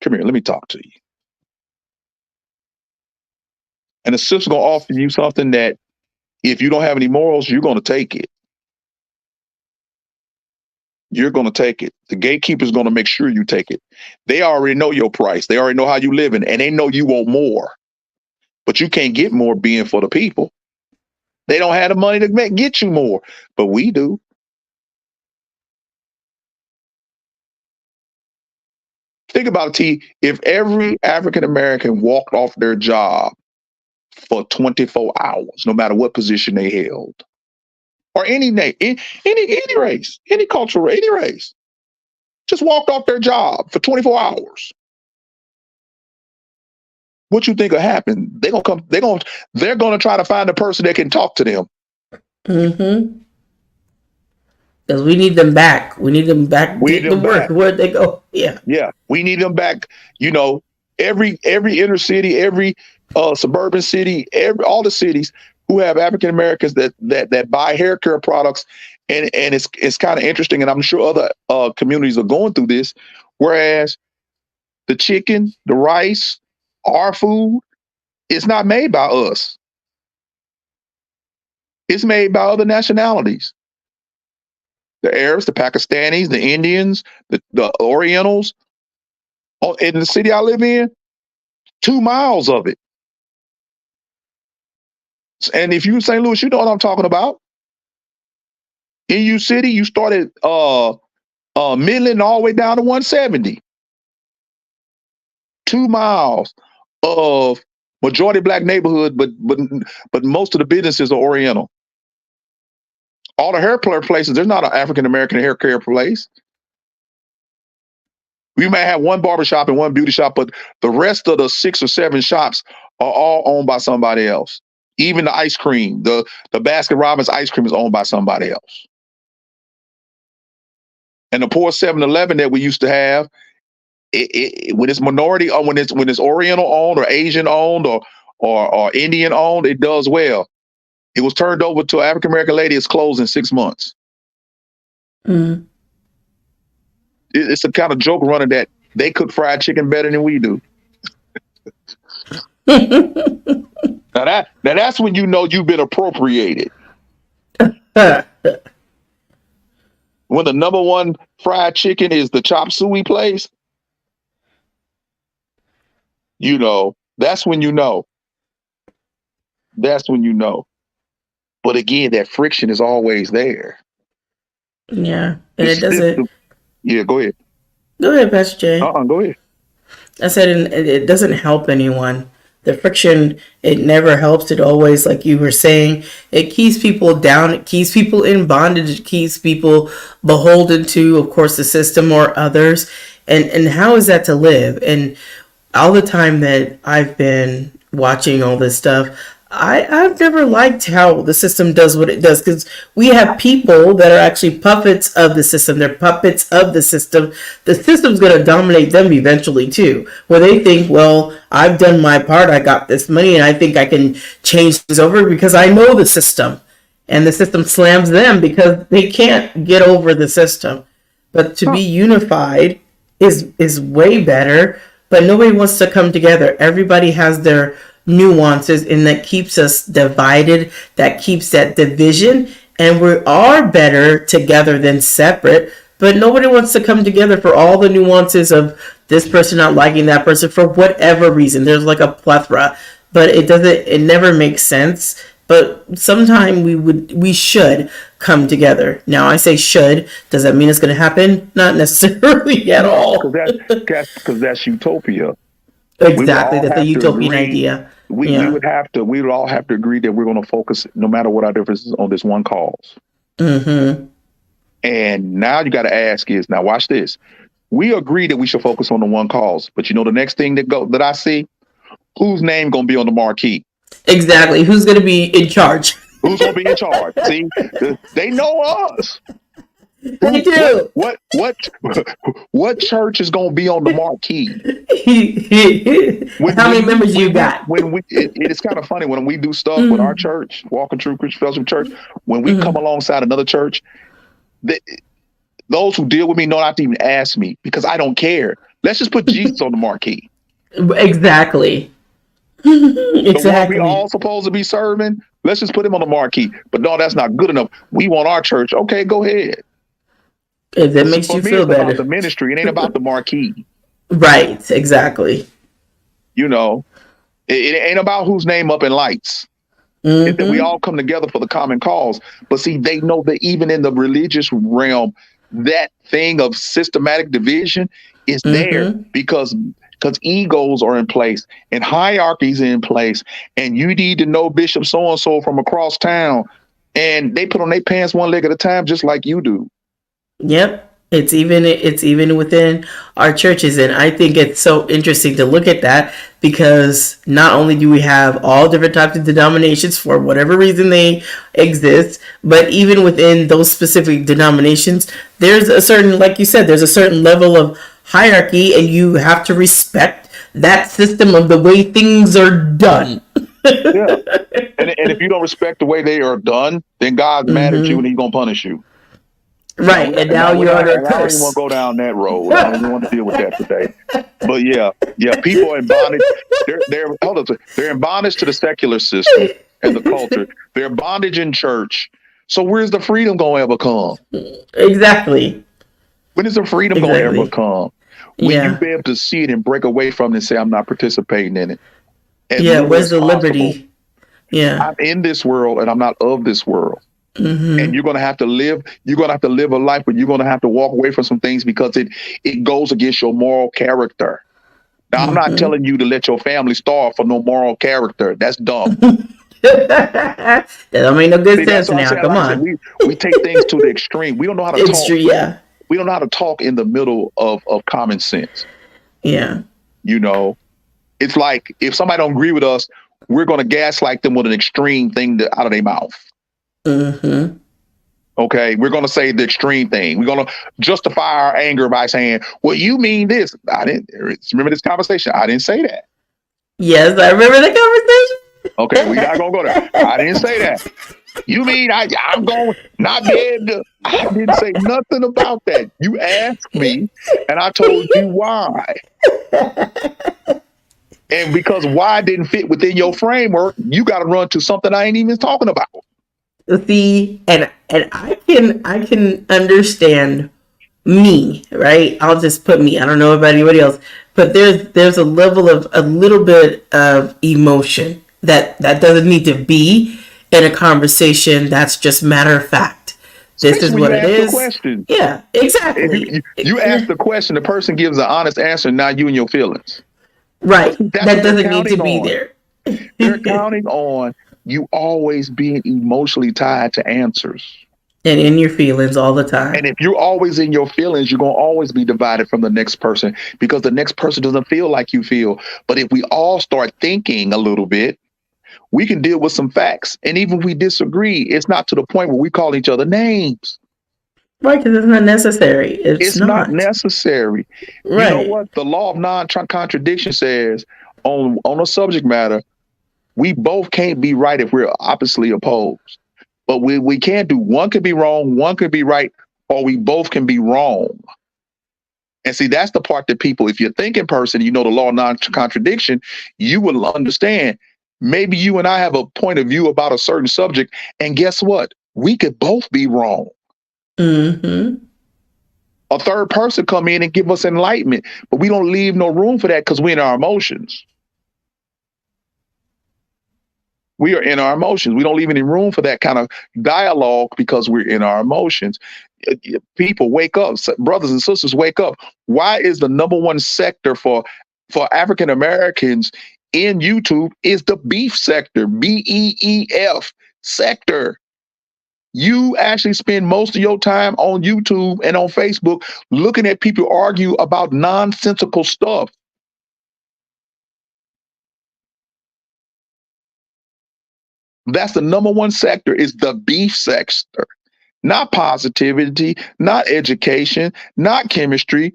Speaker 2: come here, let me talk to you. And the system's going to offer you something that if you don't have any morals, you're going to take it. you're going to take it. The gatekeeper's going to make sure you take it. They already know your price. They already know how you living, and they know you want more. But you can't get more being for the people. They don't have the money to get you more, but we do. Think about it, T. If every African American walked off their job for 24 hours, no matter what position they held, or any race, any cultural, any race, just walked off their job for 24 hours, what you think will happen? They're gonna try to find a person that can talk to them.
Speaker 1: Mm-hmm. Because we need them back. We need them back.
Speaker 2: We need them
Speaker 1: work.
Speaker 2: back.
Speaker 1: Where'd they go? Yeah.
Speaker 2: Yeah. We need them back. You know, every inner city, every suburban city, all the cities who have African Americans that buy hair care products, and it's kind of interesting, and I'm sure other communities are going through this. Whereas the chicken, the rice, our food, it's not made by us. It's made by other nationalities. The Arabs, the Pakistanis, the Indians, the Orientals. In the city I live in, 2 miles of it. And if you're in St. Louis, you know what I'm talking about. In U City, you started Midland all the way down to 170. 2 miles of majority black neighborhood, but most of the businesses are Oriental. All the hair care places, there's not an African American hair care place. We may have one barbershop and one beauty shop, but the rest of the 6 or 7 shops are all owned by somebody else. Even the ice cream, the Baskin Robbins ice cream is owned by somebody else. And the poor 7-Eleven that we used to have, when it's minority or when it's Oriental owned or Asian owned or Indian owned, it does well. It was turned over to an African American lady. It's closed in 6 months.
Speaker 1: Mm.
Speaker 2: It's a kind of joke running that they cook fried chicken better than we do. Now that's when you know you've been appropriated. When the number one fried chicken is the chop suey place, you know, that's when you know. That's when you know. But again, that friction is always there.
Speaker 1: Yeah. And it doesn't.
Speaker 2: Yeah, go ahead.
Speaker 1: Go ahead, Pastor Jay.
Speaker 2: Go ahead.
Speaker 1: I said it doesn't help anyone. The friction, it never helps. It always, like you were saying, it keeps people down. It keeps people in bondage. It keeps people beholden to, of course, the system or others. And how is that to live? And all the time that I've been watching all this stuff, I've never liked how the system does what it does, because we have people that are actually puppets of the system. They're puppets of the system. The system's going to dominate them eventually too, where they think, well, I've done my part. I got this money and I think I can change things over because I know the system, and the system slams them because they can't get over the system. But to be unified is way better, but nobody wants to come together. Everybody has their nuances, and that keeps us divided, that keeps that division, and we are better together than separate, but nobody wants to come together for all the nuances of this person not liking that person for whatever reason. There's like a plethora, but it never makes sense. But sometime we should come together. Now I say should, does that mean it's going to happen? Not necessarily at all.
Speaker 2: Because that's utopia.
Speaker 1: Exactly, that's the utopian idea.
Speaker 2: We would all have to agree that we're going to focus, no matter what our differences, on this one cause.
Speaker 1: Mm-hmm.
Speaker 2: And now you got to ask is, now watch this. We agree that we should focus on the one cause, but you know the next thing that I see, whose name going to be on the marquee?
Speaker 1: Exactly, who's going to be in charge?
Speaker 2: Who's going to be in charge? See, they know us.
Speaker 1: They do.
Speaker 2: What church is going to be on the marquee?
Speaker 1: How many members you got?
Speaker 2: It's kind of funny when we do stuff with our church, Walking True Christian Fellowship Church. When we come alongside another church, those who deal with me know not to even ask me because I don't care. Let's just put Jesus on the marquee.
Speaker 1: Exactly.
Speaker 2: The one we all supposed to be serving. Let's just put him on the marquee. But no, that's not good enough. We want our church. Okay, go ahead.
Speaker 1: If that
Speaker 2: See,
Speaker 1: makes
Speaker 2: for
Speaker 1: you
Speaker 2: me,
Speaker 1: feel
Speaker 2: it's about the
Speaker 1: better.
Speaker 2: ministry. It ain't about the marquee.
Speaker 1: Right, exactly.
Speaker 2: You know, it ain't about whose name up in lights. It's that we
Speaker 1: Mm-hmm.
Speaker 2: all come together for the common cause. But see, they know that even in the religious realm, that thing of systematic division is there
Speaker 1: Mm-hmm.
Speaker 2: because egos are in place and hierarchies in place, and you need to know Bishop so and so from across town, and they put on their pants one leg at a time, just like you do.
Speaker 1: Yep. It's even within our churches, and I think it's so interesting to look at that because not only do we have all different types of denominations for whatever reason they exist, but even within those specific denominations, there's a certain, like you said, there's a certain level of hierarchy, and you have to respect that system of the way things are done.
Speaker 2: Yeah, and if you don't respect the way they are done, then God's mad at you
Speaker 1: Mm-hmm.
Speaker 2: and He's gonna punish you.
Speaker 1: Right, and now
Speaker 2: We're
Speaker 1: you're
Speaker 2: not,
Speaker 1: under a
Speaker 2: and I don't even want
Speaker 1: curse.
Speaker 2: to go down that road. I don't even want to deal with that today. But yeah, people are in bondage. They're hold on. They're in bondage to the secular system and the culture. They're bondage in church. So where's the freedom gonna ever come?
Speaker 1: Exactly.
Speaker 2: When is the freedom gonna ever
Speaker 1: Exactly.
Speaker 2: come? When you
Speaker 1: Yeah.
Speaker 2: be able to see it and break away from it and say, I'm not participating in it as
Speaker 1: Yeah.
Speaker 2: little
Speaker 1: Where's
Speaker 2: as
Speaker 1: the
Speaker 2: possible.
Speaker 1: liberty? Yeah.
Speaker 2: I'm in this world and I'm not of this world. And
Speaker 1: Mm-hmm.
Speaker 2: you're gonna have to live a life, but you're gonna have to walk away from some things because it goes against your moral character. Now, I'm not
Speaker 1: Mm-hmm.
Speaker 2: telling you to let your family starve for no moral character. That's dumb.
Speaker 1: That don't make no good
Speaker 2: See, that's
Speaker 1: sense
Speaker 2: what I'm
Speaker 1: now.
Speaker 2: saying.
Speaker 1: Come
Speaker 2: Like I said,
Speaker 1: on.
Speaker 2: we take things to the extreme. We don't know how to
Speaker 1: It's true.
Speaker 2: talk.
Speaker 1: Yeah.
Speaker 2: We don't know how to talk in the middle of common sense.
Speaker 1: Yeah.
Speaker 2: You know, it's like if somebody don't agree with us, we're gonna gaslight them with an extreme thing out of their mouth.
Speaker 1: Mm-hmm.
Speaker 2: Okay, we're going to say the extreme thing. We're going to justify our anger by saying, "Well, you mean this?" I didn't remember this conversation. I didn't say that.
Speaker 1: Yes, I remember the
Speaker 2: Okay, we're not going to go there. I didn't say that. You mean I'm going to not be able to? I didn't say nothing about that. You asked me, and I told you why. And because why didn't fit within your framework, you got to run to something I ain't even talking about.
Speaker 1: conversation. See, and I can understand me, right? I'll just put me. I don't know about anybody else, but there's a level of a little bit of emotion that doesn't need to be in a conversation. That's just matter of fact. This
Speaker 2: Especially
Speaker 1: is
Speaker 2: when
Speaker 1: what
Speaker 2: you
Speaker 1: it
Speaker 2: ask the
Speaker 1: is.
Speaker 2: question.
Speaker 1: Yeah,
Speaker 2: If
Speaker 1: exactly.
Speaker 2: you ask the question, the person gives an honest answer, not you and your feelings.
Speaker 1: Right.
Speaker 2: That's
Speaker 1: That
Speaker 2: what they're
Speaker 1: doesn't need to
Speaker 2: counting
Speaker 1: be
Speaker 2: on.
Speaker 1: there.
Speaker 2: They're
Speaker 1: And
Speaker 2: counting on you always being emotionally tied to answers.
Speaker 1: in your feelings all the time.
Speaker 2: And if you're always in your feelings, you're going to always be divided from the next person because the next person doesn't feel like you feel. But if we all start thinking a little bit, we can deal with some facts. And even if we disagree, it's not to the point where we call each other names.
Speaker 1: Right, because it's not necessary. It's
Speaker 2: It's not
Speaker 1: not.
Speaker 2: necessary. You know
Speaker 1: Right.
Speaker 2: what? The law of non-contradiction says on a subject matter, we both can't be right if we're oppositely opposed. But we can't do one could be wrong, one could be right, or we both can be wrong. And see, that's the part that people, if you're a thinking person, you know the law of non-contradiction, you will understand. Maybe you and I have a point of view about a certain subject, and guess what? We could both be wrong.
Speaker 1: Mm-hmm.
Speaker 2: A third person come in and give us enlightenment, but we don't leave no room for that because we're in our emotions. We are in our emotions. We don't leave any room for that kind of dialogue because we're in our emotions. People wake up, brothers and sisters wake up. Why is the number one sector for African Americans in YouTube is the beef sector, BEEF sector. You actually spend most of your time on YouTube and on Facebook looking at people argue about nonsensical stuff. That's the number one sector is the beef sector. Not positivity, not education, not chemistry.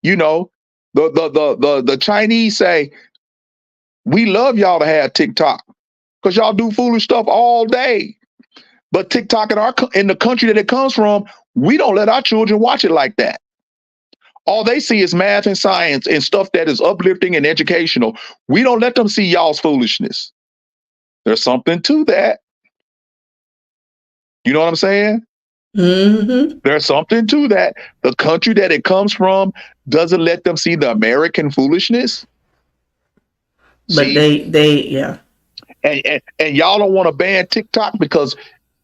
Speaker 2: You know, the Chinese say, we love y'all to have TikTok because y'all do foolish stuff all day. But TikTok in the country that it comes from, we don't let our children watch it like that. All they see is math and science and stuff that is uplifting and educational. We don't let them see y'all's foolishness. There's something to that. You know what I'm saying?
Speaker 1: Mm-hmm.
Speaker 2: There's something to that. The country that it comes from doesn't let them see the American foolishness.
Speaker 1: But
Speaker 2: See,
Speaker 1: yeah.
Speaker 2: and y'all don't want to ban TikTok because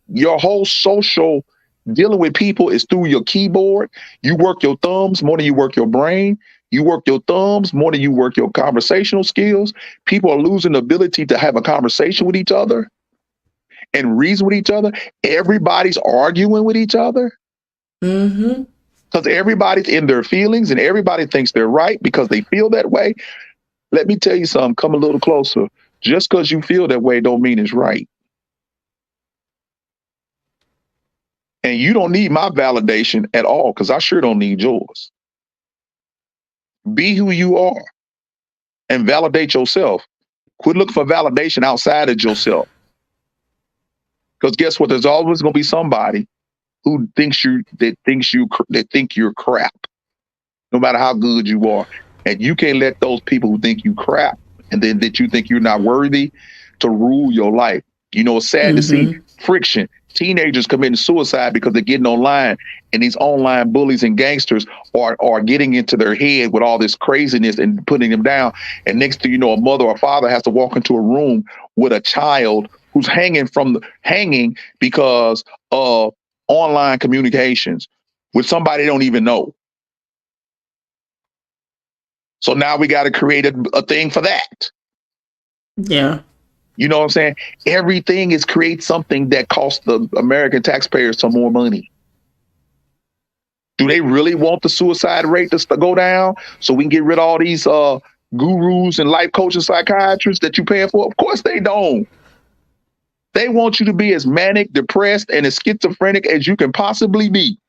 Speaker 2: your whole social dealing with people is through your keyboard. You work your thumbs more than you work your brain. You work your thumbs more than you work your conversational skills. People are losing the ability to have a conversation with each other and reason with each other. Everybody's arguing with each other
Speaker 1: Mm-hmm.
Speaker 2: because everybody's in their feelings and everybody thinks they're right because they feel that way. Let me tell you something, come a little closer. Just because you feel that way don't mean it's right. And you don't need my validation at all because I sure don't need yours. Be who you are and validate yourself. Quit looking for validation outside of yourself. Because guess what? There's always going to be somebody who thinks that think you're crap, no matter how good you are. And you can't let those people who think you crap and then that you think you're not worthy to rule your life. You know, it's sad to see friction. Teenagers committing suicide because they're getting online, and these online bullies and gangsters are getting into their head with all this craziness and putting them down. And next thing you know, a mother or father has to walk into a room with a child who's hanging because of online communications with somebody they don't even know. So now we got to create a thing for that.
Speaker 1: Yeah.
Speaker 2: You know what I'm saying? Everything is create something that costs the American taxpayers some more money. Do they really want the suicide rate to go down so we can get rid of all these gurus and life coaches, psychiatrists that you're paying for? Of course they don't. They want you to be as manic, depressed, and as schizophrenic as you can possibly be.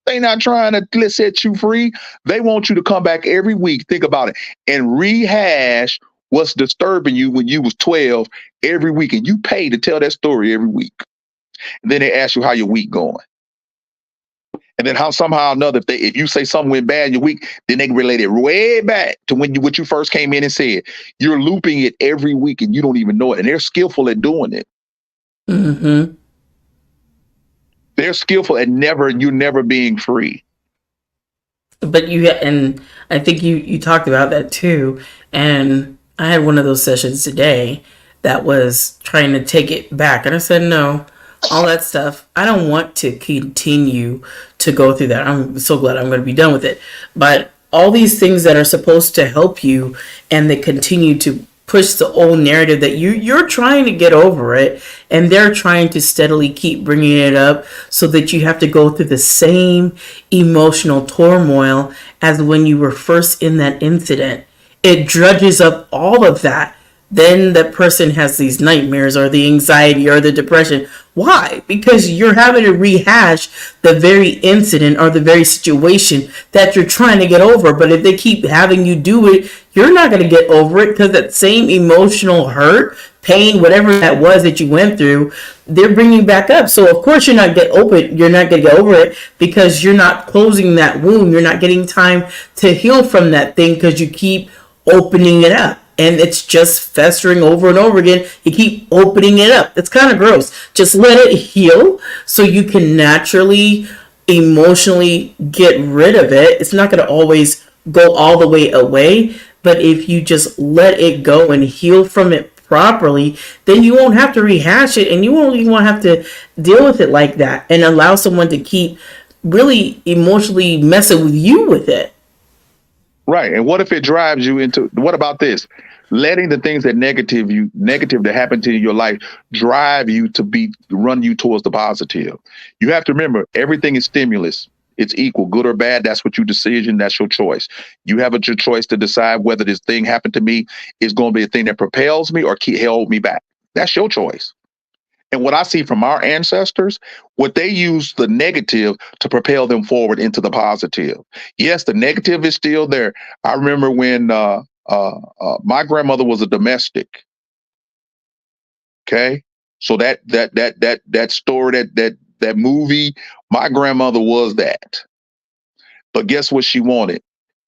Speaker 2: They're not trying to set you free. They want you to come back every week, think about it, and rehash what's disturbing you when you was 12 every week. And you pay to tell that story every week. And then they ask you how your week going. And then how somehow or another, if you say something went bad in your week, then they relate it way back to what you first came in and said. You're looping it every week and you don't even know it. And they're skillful at doing it.
Speaker 1: Mm-hmm.
Speaker 2: They're skillful at you're never being free.
Speaker 1: But and I think you talked about that too. And I had one of those sessions today that was trying to take it back. And I said, no, all that stuff, I don't want to continue to go through that. I'm so glad I'm going to be done with it. But all these things that are supposed to help you and they continue to push the old narrative that you're trying to get over it, and they're trying to steadily keep bringing it up so that you have to go through the same emotional turmoil as when you were first in that incident. It drudges up all of that. Then that person has these nightmares or the anxiety or the depression. Why? Because you're having to rehash the very incident or the very situation that you're trying to get over. But if they keep having you do it, you're not going to get over it because that same emotional hurt, pain, whatever that was that you went through, they're bringing back up. So of course you're not You're not going to get over it because you're not closing that wound. You're not getting time to heal from that thing because you keep opening it up. And it's just festering over and over again. You keep opening it up. It's kind of gross. Just let it heal so you can naturally, emotionally get rid of it. It's not going to always go all the way away. But if you just let it go and heal from it properly, then you won't have to rehash it and you won't even have to deal with it like that and allow someone to keep really emotionally messing with you with it.
Speaker 2: Right. And what if it drives you into, what about this? Letting the things that negative that happen to your life drive you to run you towards the positive. You have to remember everything is stimulus. It's equal, good or bad. That's what you decision. That's your choice. You have your choice to decide whether this thing happened to me is going to be a thing that propels me or hold me back. That's your choice. And what I see from our ancestors, what they use the negative to propel them forward into the positive. Yes, the negative is still there. I remember when my grandmother was a domestic. Okay, so that story, that movie, my grandmother was that. But guess what she wanted?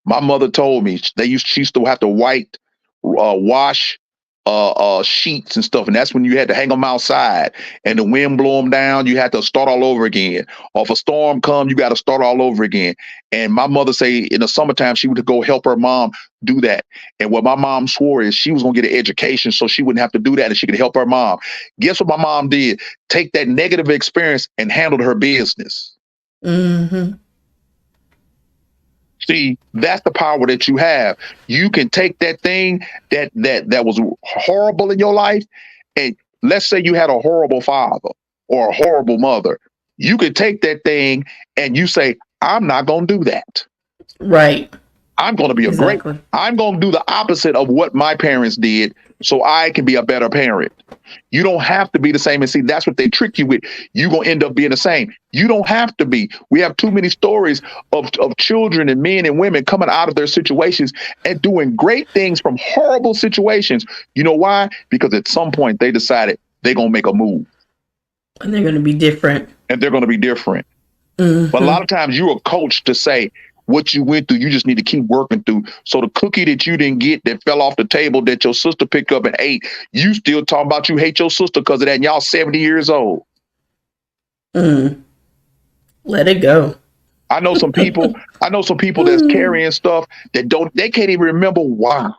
Speaker 2: My mother told me she used to have to wash sheets and stuff, and that's when you had to hang them outside, and the wind blow them down. You had to start all over again. Or if a storm come, you got to start all over again. And my mother say in the summertime she would go help her mom do that. And what my mom swore is she was gonna get an education so she wouldn't have to do that and she could help her mom. Guess what my mom did? Take that negative experience and handled her business.
Speaker 1: Mm-hmm.
Speaker 2: See, that's the power that you have. You can take that thing that was horrible in your life, and let's say you had a horrible father or a horrible mother. You can take that thing and you say, I'm not going to do that.
Speaker 1: Right.
Speaker 2: I'm going to be
Speaker 1: Exactly.
Speaker 2: I'm going to do the opposite of what my parents did so I can be a better parent. You don't have to be the same. And see, that's what they trick you with. You're going to end up being the same. You don't have to be. We have too many stories of children and men and women coming out of their situations and doing great things from horrible situations. You know why? Because at some point they decided they're going to make a move.
Speaker 1: And they're going to be different.
Speaker 2: And they're going to be different.
Speaker 1: Mm-hmm.
Speaker 2: But a lot of times you're a coach to say, what you went through, you just need to keep working through. So the cookie that you didn't get that fell off the table that your sister picked up and ate, you still talking about you hate your sister because of that, and y'all 70 years old.
Speaker 1: Let it go.
Speaker 2: I know some people that's carrying stuff that they can't even remember why.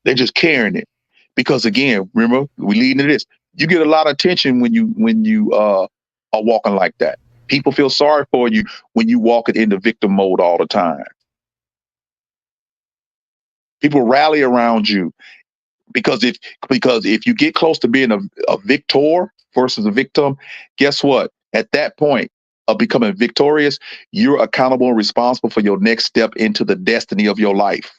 Speaker 2: They're just carrying it. Because again, remember, we lead into this. You get a lot of attention when you are walking like that. People feel sorry for you when you walk it into victim mode all the time. People rally around you because if you get close to being a victor versus a victim, guess what? At that point of becoming victorious, you're accountable and responsible for your next step into the destiny of your life.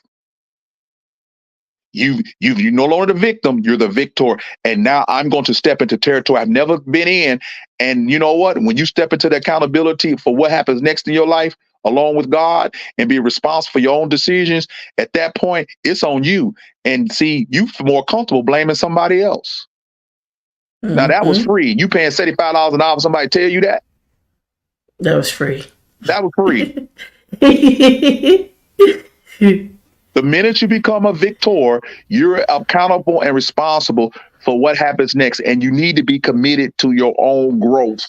Speaker 2: You're no longer the victim, you're the victor. And now I'm going to step into territory I've never been in. And you know what? When you step into the accountability for what happens next in your life, along with God, and be responsible for your own decisions, at that point, it's on you. And see, you feel more comfortable blaming somebody else. Mm-hmm. Now that was free. You paying $75 an hour for somebody to tell you that?
Speaker 1: That was free.
Speaker 2: That was free. The minute you become a victor, you're accountable and responsible for what happens next. And you need to be committed to your own growth.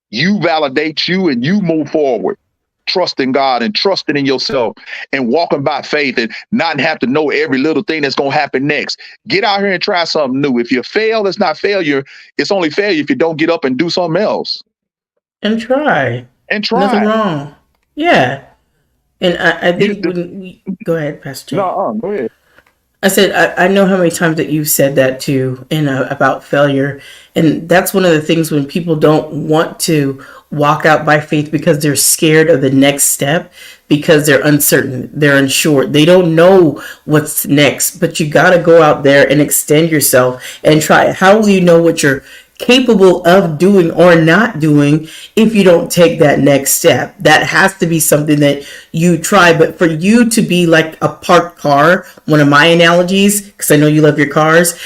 Speaker 2: You validate you and you move forward, trusting God and trusting in yourself and walking by faith and not have to know every little thing that's going to happen next. Get out here and try something new. If you fail, it's not failure. It's only failure if you don't get up and do something else.
Speaker 1: And try. Nothing wrong. Yeah. And I think go ahead, Pastor Jay.
Speaker 2: No, go ahead.
Speaker 1: I said, I know how many times that you've said that too, about failure. And that's one of the things when people don't want to walk out by faith because they're scared of the next step, because they're uncertain, they're unsure, they don't know what's next. But you got to go out there and extend yourself and try it. How will you know what you're capable of doing or not doing if you don't take that next step? That has to be something that you try. But for you to be like a parked car, one of my analogies, because I know you love your cars,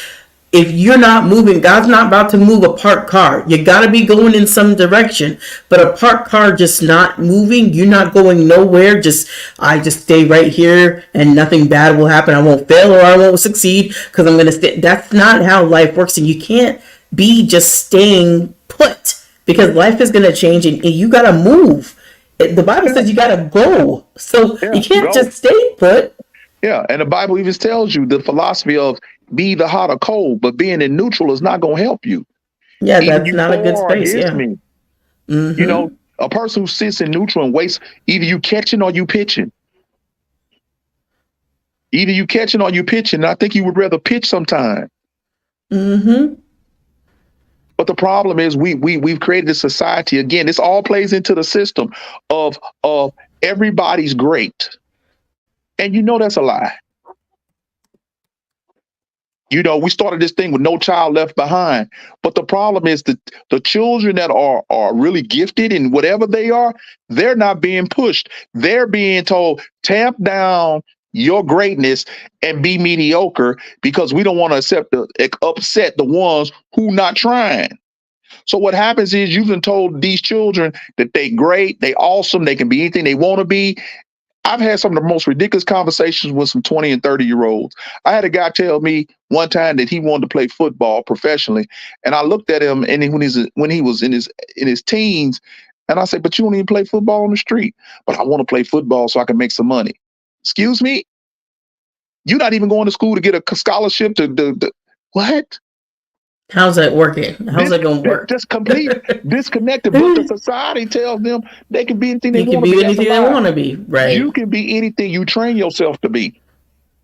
Speaker 1: if you're not moving, God's not about to move a parked car. You got to be going in some direction. But a parked car just not moving, you're not going nowhere. I just stay right here and nothing bad will happen. I won't fail or I won't succeed because I'm going to stay. That's not how life works. And you can't be just staying put, because life is going to change and you got to move. The Bible says you got to go. So you can't just stay put.
Speaker 2: Yeah. And the Bible even tells you the philosophy of be the hot or cold, but being in neutral is not going to help you.
Speaker 1: Yeah, that's not a good space. Yeah.
Speaker 2: Mm-hmm. You know, a person who sits in neutral and waits, either you catching or you pitching. Either you catching or you pitching. I think you would rather pitch sometime.
Speaker 1: Mm-hmm.
Speaker 2: But the problem is we've created a society, again, this all plays into the system of everybody's great. And you know that's a lie. You know, we started this thing with No Child Left Behind. But the problem is that the children that are really gifted in whatever they are, they're not being pushed. They're being told, tamp down your greatness and be mediocre because we don't want to upset the ones who not trying. So what happens is you've been told these children that they great, they awesome, they can be anything they want to be. I've had some of the most ridiculous conversations with some 20 and 30-year-olds. I had a guy tell me one time that he wanted to play football professionally. And I looked at him and when he was in his teens, and I said, but you don't even play football on the street. But I want to play football so I can make some money. Excuse me? You're not even going to school to get a scholarship to what?
Speaker 1: How's that working? How's that going to work?
Speaker 2: Just complete disconnected. But the society tells them they can be anything they
Speaker 1: You can
Speaker 2: want to
Speaker 1: be
Speaker 2: be.
Speaker 1: anything they want to be, right?
Speaker 2: You can be anything you train yourself to be.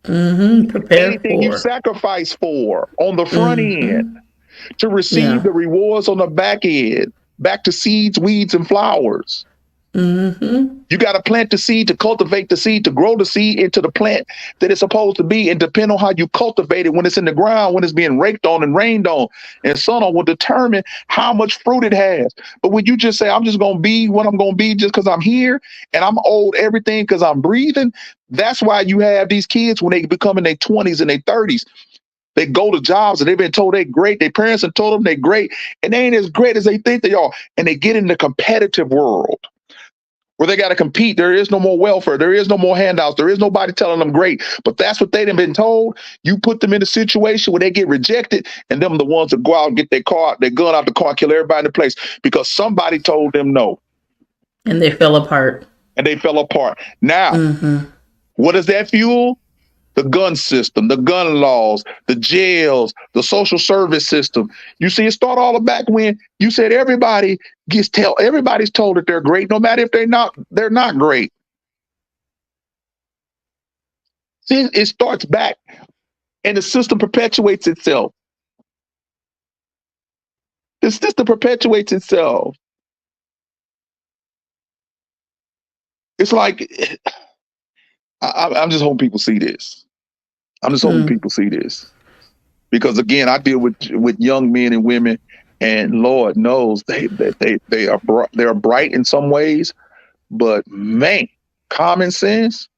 Speaker 1: Prepare
Speaker 2: Anything you
Speaker 1: for.
Speaker 2: sacrifice for on the front end to receive the rewards on the back end, back to seeds, weeds, and flowers. You got to plant the seed, to cultivate the seed, to grow the seed into the plant that it's supposed to be. And depend on how you cultivate it when it's in the ground, when it's being raked on and rained on and sun on, will determine how much fruit it has. But when you just say, I'm just going to be what I'm going to be just because I'm here and I'm owed everything because I'm breathing, that's why you have these kids when they become in their 20s and their 30s. They go to jobs and they've been told they're great. Their parents have told them they're great and they ain't as great as they think they are. And they get in the competitive world where they got to compete. There is no more welfare. There is no more handouts. There is nobody telling them great. But that's what they've been told. You put them in a situation where they get rejected, and them the ones that go out and get their gun out the car, and kill everybody in the place because somebody told them no.
Speaker 1: And they fell apart.
Speaker 2: Now, what does that fuel? The gun system, the gun laws, the jails, the social service system. You see, it started all back when you said everybody's told that they're great, no matter if they're not great. See, it starts back and the system perpetuates itself. The system perpetuates itself. It's like, I'm just hoping people see this. I'm just hoping people see this. Because again, I deal with young men and women, and Lord knows they're bright in some ways, but man, common sense.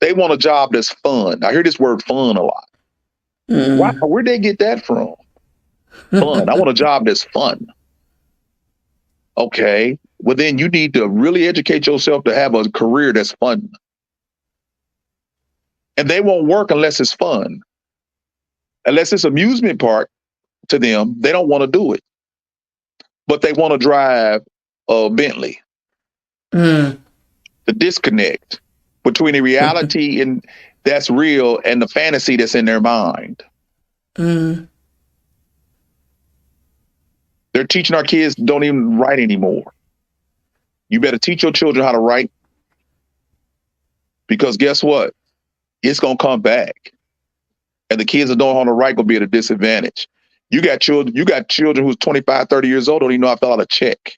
Speaker 2: They want a job that's fun. I hear this word fun a lot. Where'd they get that from? Fun. I want a job that's fun. Okay. Well, then you need to really educate yourself to have a career that's fun. And they won't work unless it's fun. Unless it's amusement park to them, they don't want to do it. But they want to drive a Bentley. The disconnect between the reality and that's real and the fantasy that's in their mind. They're teaching our kids don't even write anymore. You better teach your children how to write, because guess what? It's going to come back. And the kids that don't know how to write going to be at a disadvantage. You got children who's 25, 30 years old, don't even know how to fill out a check.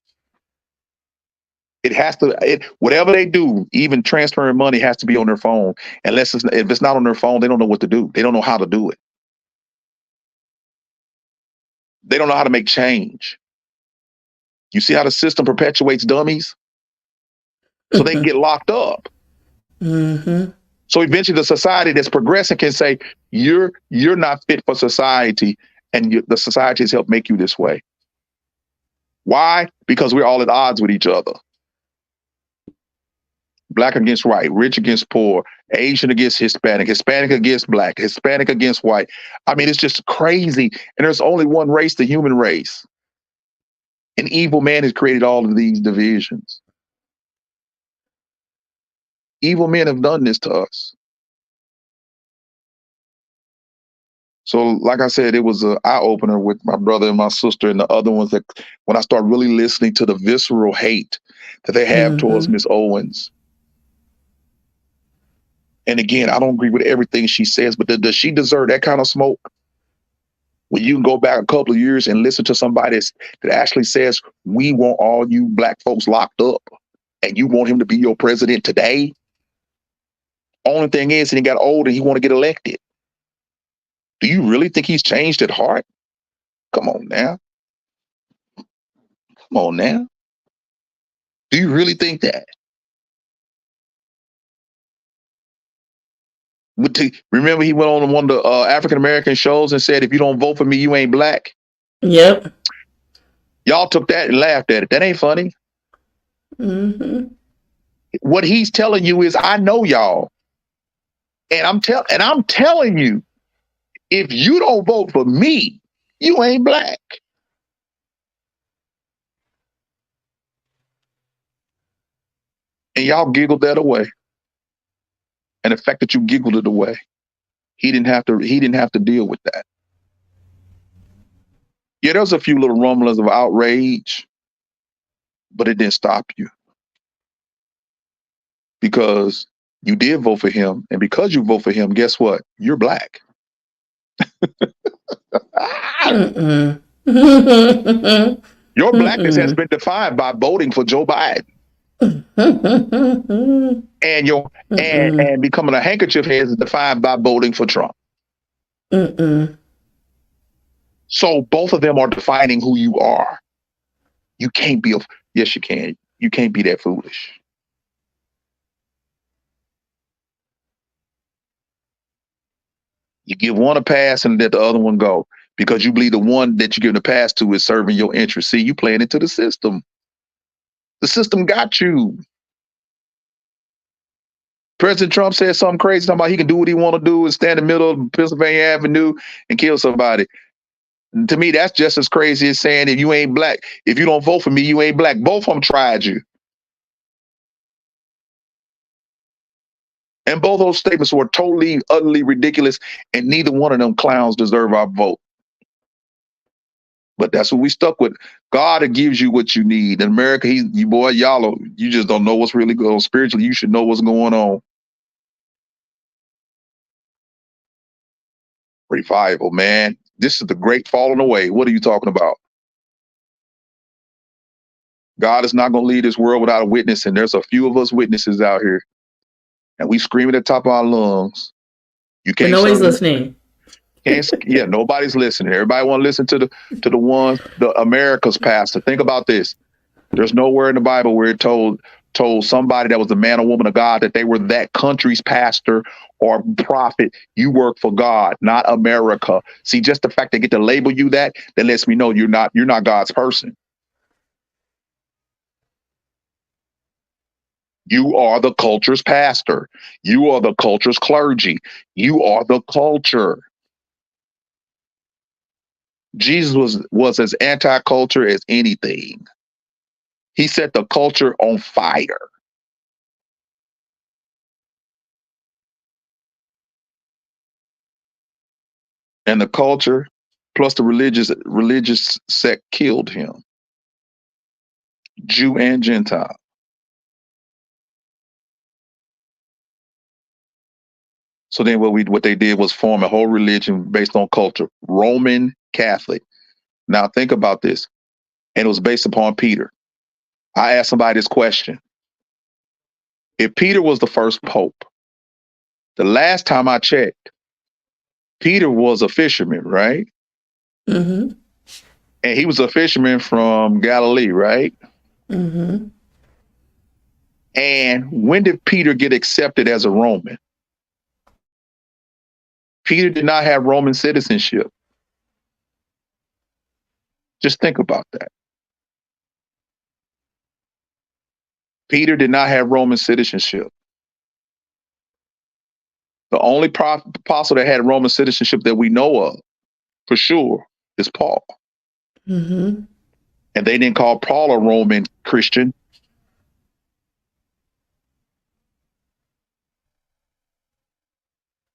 Speaker 2: It has to, whatever they do, even transferring money has to be on their phone. If it's not on their phone, they don't know what to do. They don't know how to do it. They don't know how to make change. You see how the system perpetuates dummies? So they can get locked up. So eventually the society that's progressing can say, you're not fit for society, and the society has helped make you this way. Why? Because we're all at odds with each other. Black against white, rich against poor, Asian against Hispanic, Hispanic against black, Hispanic against white. I mean, it's just crazy. And there's only one race, the human race. An evil man has created all of these divisions. Evil men have done this to us. So, like I said, it was an eye-opener with my brother and my sister and the other ones, that when I start really listening to the visceral hate that they have towards Miss Owens. And again, I don't agree with everything she says, but does she deserve that kind of smoke? When you can go back a couple of years and listen to somebody that actually says, we want all you black folks locked up, and you want him to be your president today? Only thing is, he got old and he want to get elected. Do you really think he's changed at heart? Come on now. Come on now. Do you really think that? Remember, he went on one of the African-American shows and said, if you don't vote for me, you ain't black.
Speaker 1: Yep.
Speaker 2: Y'all took that and laughed at it. That ain't funny.
Speaker 1: Mm-hmm.
Speaker 2: What he's telling you is, I know y'all, and I'm telling you, if you don't vote for me, you ain't black. And y'all giggled that away. And the fact that you giggled it away, he didn't have to deal with that. Yeah, there was a few little rumblings of outrage, but it didn't stop you because you did vote for him. And because you vote for him, guess what? You're black.
Speaker 1: Mm-mm.
Speaker 2: Your blackness has
Speaker 1: Mm-mm.
Speaker 2: been defined by voting for Joe Biden. And your
Speaker 1: Mm-mm.
Speaker 2: and becoming a handkerchief head is defined by voting for Trump.
Speaker 1: Mm-mm.
Speaker 2: So both of them are defining who you are. You can't be yes, you can. You can't be that foolish. You give one a pass and let the other one go because you believe the one that you give the pass to is serving your interest. See, you playing into the system. The system got you. President Trump said something crazy, talking about he can do what he want to do and stand in the middle of Pennsylvania Avenue and kill somebody. To me, that's just as crazy as saying if you ain't black, if you don't vote for me, you ain't black. Both of them tried you. And both those statements were totally, utterly ridiculous, and neither one of them clowns deserve our vote. But that's what we stuck with. God gives you what you need. In America, you boy, y'all, you just don't know what's really going on. Spiritually, you should know what's going on. Revival, man. This is the great falling away. What are you talking about? God is not going to lead this world without a witness, and there's a few of us witnesses out here, and we screaming at the top of our lungs. You
Speaker 1: But
Speaker 2: can't
Speaker 1: nobody's
Speaker 2: serve.
Speaker 1: listening.
Speaker 2: Can't, yeah, nobody's listening. Everybody want to listen to the ones, the America's pastor. Think about this. There's nowhere in the Bible where it told somebody that was a man or woman of God that they were that country's pastor or prophet. You work for God, not America. See, just the fact they get to label you that lets me know you're not God's person. You are the culture's pastor. You are the culture's clergy. You are the culture. Jesus was as anti-culture as anything. He set the culture on fire. And the culture plus the religious sect killed him, Jew and Gentile. So then what they did was form a whole religion based on culture, Roman Catholic. Now think about this. And it was based upon Peter. I asked somebody this question. If Peter was the first pope, the last time I checked, Peter was a fisherman, right?
Speaker 1: Mm-hmm.
Speaker 2: And he was a fisherman from Galilee, right?
Speaker 1: Mm-hmm.
Speaker 2: And when did Peter get accepted as a Roman? Peter did not have Roman citizenship. Just think about that. Peter did not have Roman citizenship. The only apostle that had Roman citizenship that we know of, for sure, is Paul.
Speaker 1: Mm-hmm.
Speaker 2: And they didn't call Paul a Roman Christian.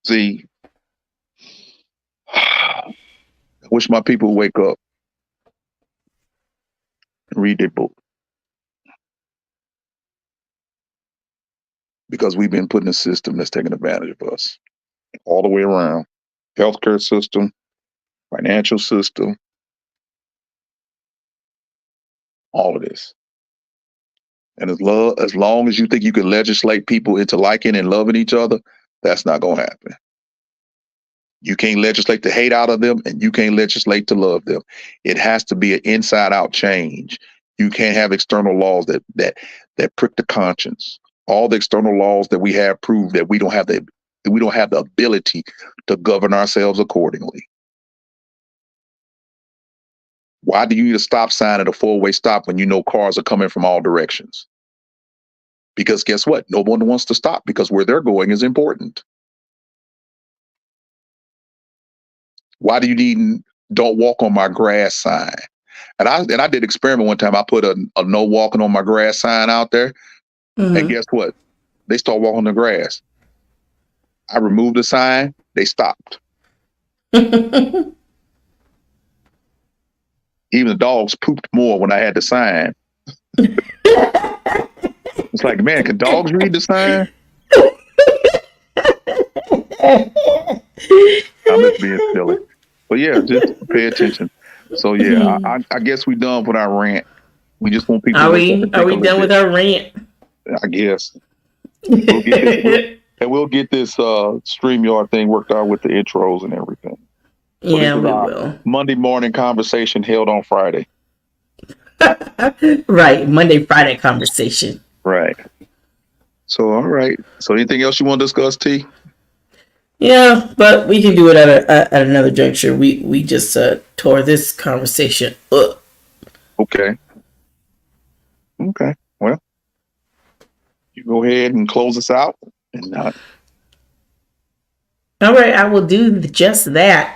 Speaker 2: See, I wish my people would wake up and read their book. Because we've been put in a system that's taking advantage of us all the way around. Healthcare system, financial system, all of this. And as long as you think you can legislate people into liking and loving each other, that's not going to happen. You can't legislate the hate out of them, and you can't legislate to love them. It has to be an inside-out change. You can't have external laws that prick the conscience. All the external laws that we have prove that we don't have the ability to govern ourselves accordingly. Why do you need a stop sign at a four-way stop when you know cars are coming from all directions? Because guess what? No one wants to stop because where they're going is important. Why do you need don't walk on my grass sign? And I did experiment one time. I put a no walking on my grass sign out there, and guess what? They start walking on the grass. I removed the sign, they stopped. Even the dogs pooped more when I had the sign. It's like, man, can dogs read the sign? I'm just being silly. But yeah, just pay attention. So yeah, I guess we done with our rant. We just want people.
Speaker 1: Are we done with our rant?
Speaker 2: I guess. We'll get this StreamYard thing worked out with the intros and everything. So
Speaker 1: yeah, we will.
Speaker 2: Monday morning conversation held on Friday.
Speaker 1: Right, Friday conversation.
Speaker 2: Right. So all right. So anything else you want to discuss, T?
Speaker 1: Yeah, but we can do it at another juncture. We just tore this conversation up.
Speaker 2: Okay. Well, you go ahead and close us out. And
Speaker 1: all right, I will do just that.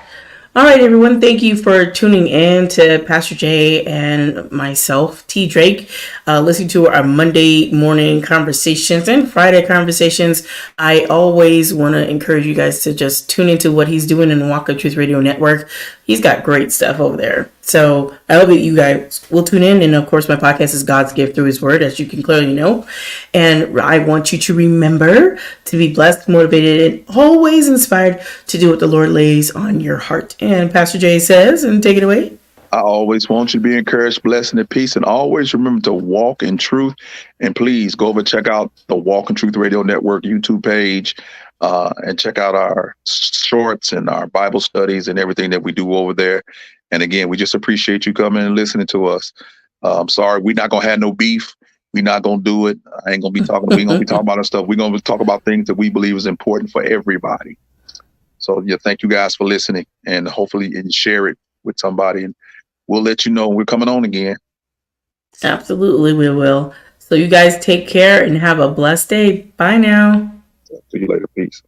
Speaker 1: All right, everyone. Thank you for tuning in to Pastor Jay and myself, T. Drake, listening to our Monday morning conversations and Friday conversations. I always want to encourage you guys to just tune into what he's doing in Walk of Truth Radio Network. He's got great stuff over there. So I hope that you guys will tune in. And of course, my podcast is God's gift through his word, as you can clearly know. And I want you to remember to be blessed, motivated, and always inspired to do what the Lord lays on your heart. And Pastor Jay says, and take it away.
Speaker 2: I always want you to be encouraged, blessed, and at peace. And always remember to walk in truth. And please go over and check out the Walk in Truth Radio Network YouTube page. And check out our shorts and our Bible studies and everything that we do over there. And again, we just appreciate you coming and listening to us. I'm sorry, we're not going to have no beef. We're not going to do it. I ain't going to be talking. We're going to be talking about our stuff. We're going to talk about things that we believe is important for everybody. So yeah, thank you guys for listening, and hopefully you share it with somebody, and we'll let you know when we're coming on again.
Speaker 1: Absolutely, we will. So you guys take care and have a blessed day. Bye now.
Speaker 2: See you later. Peace.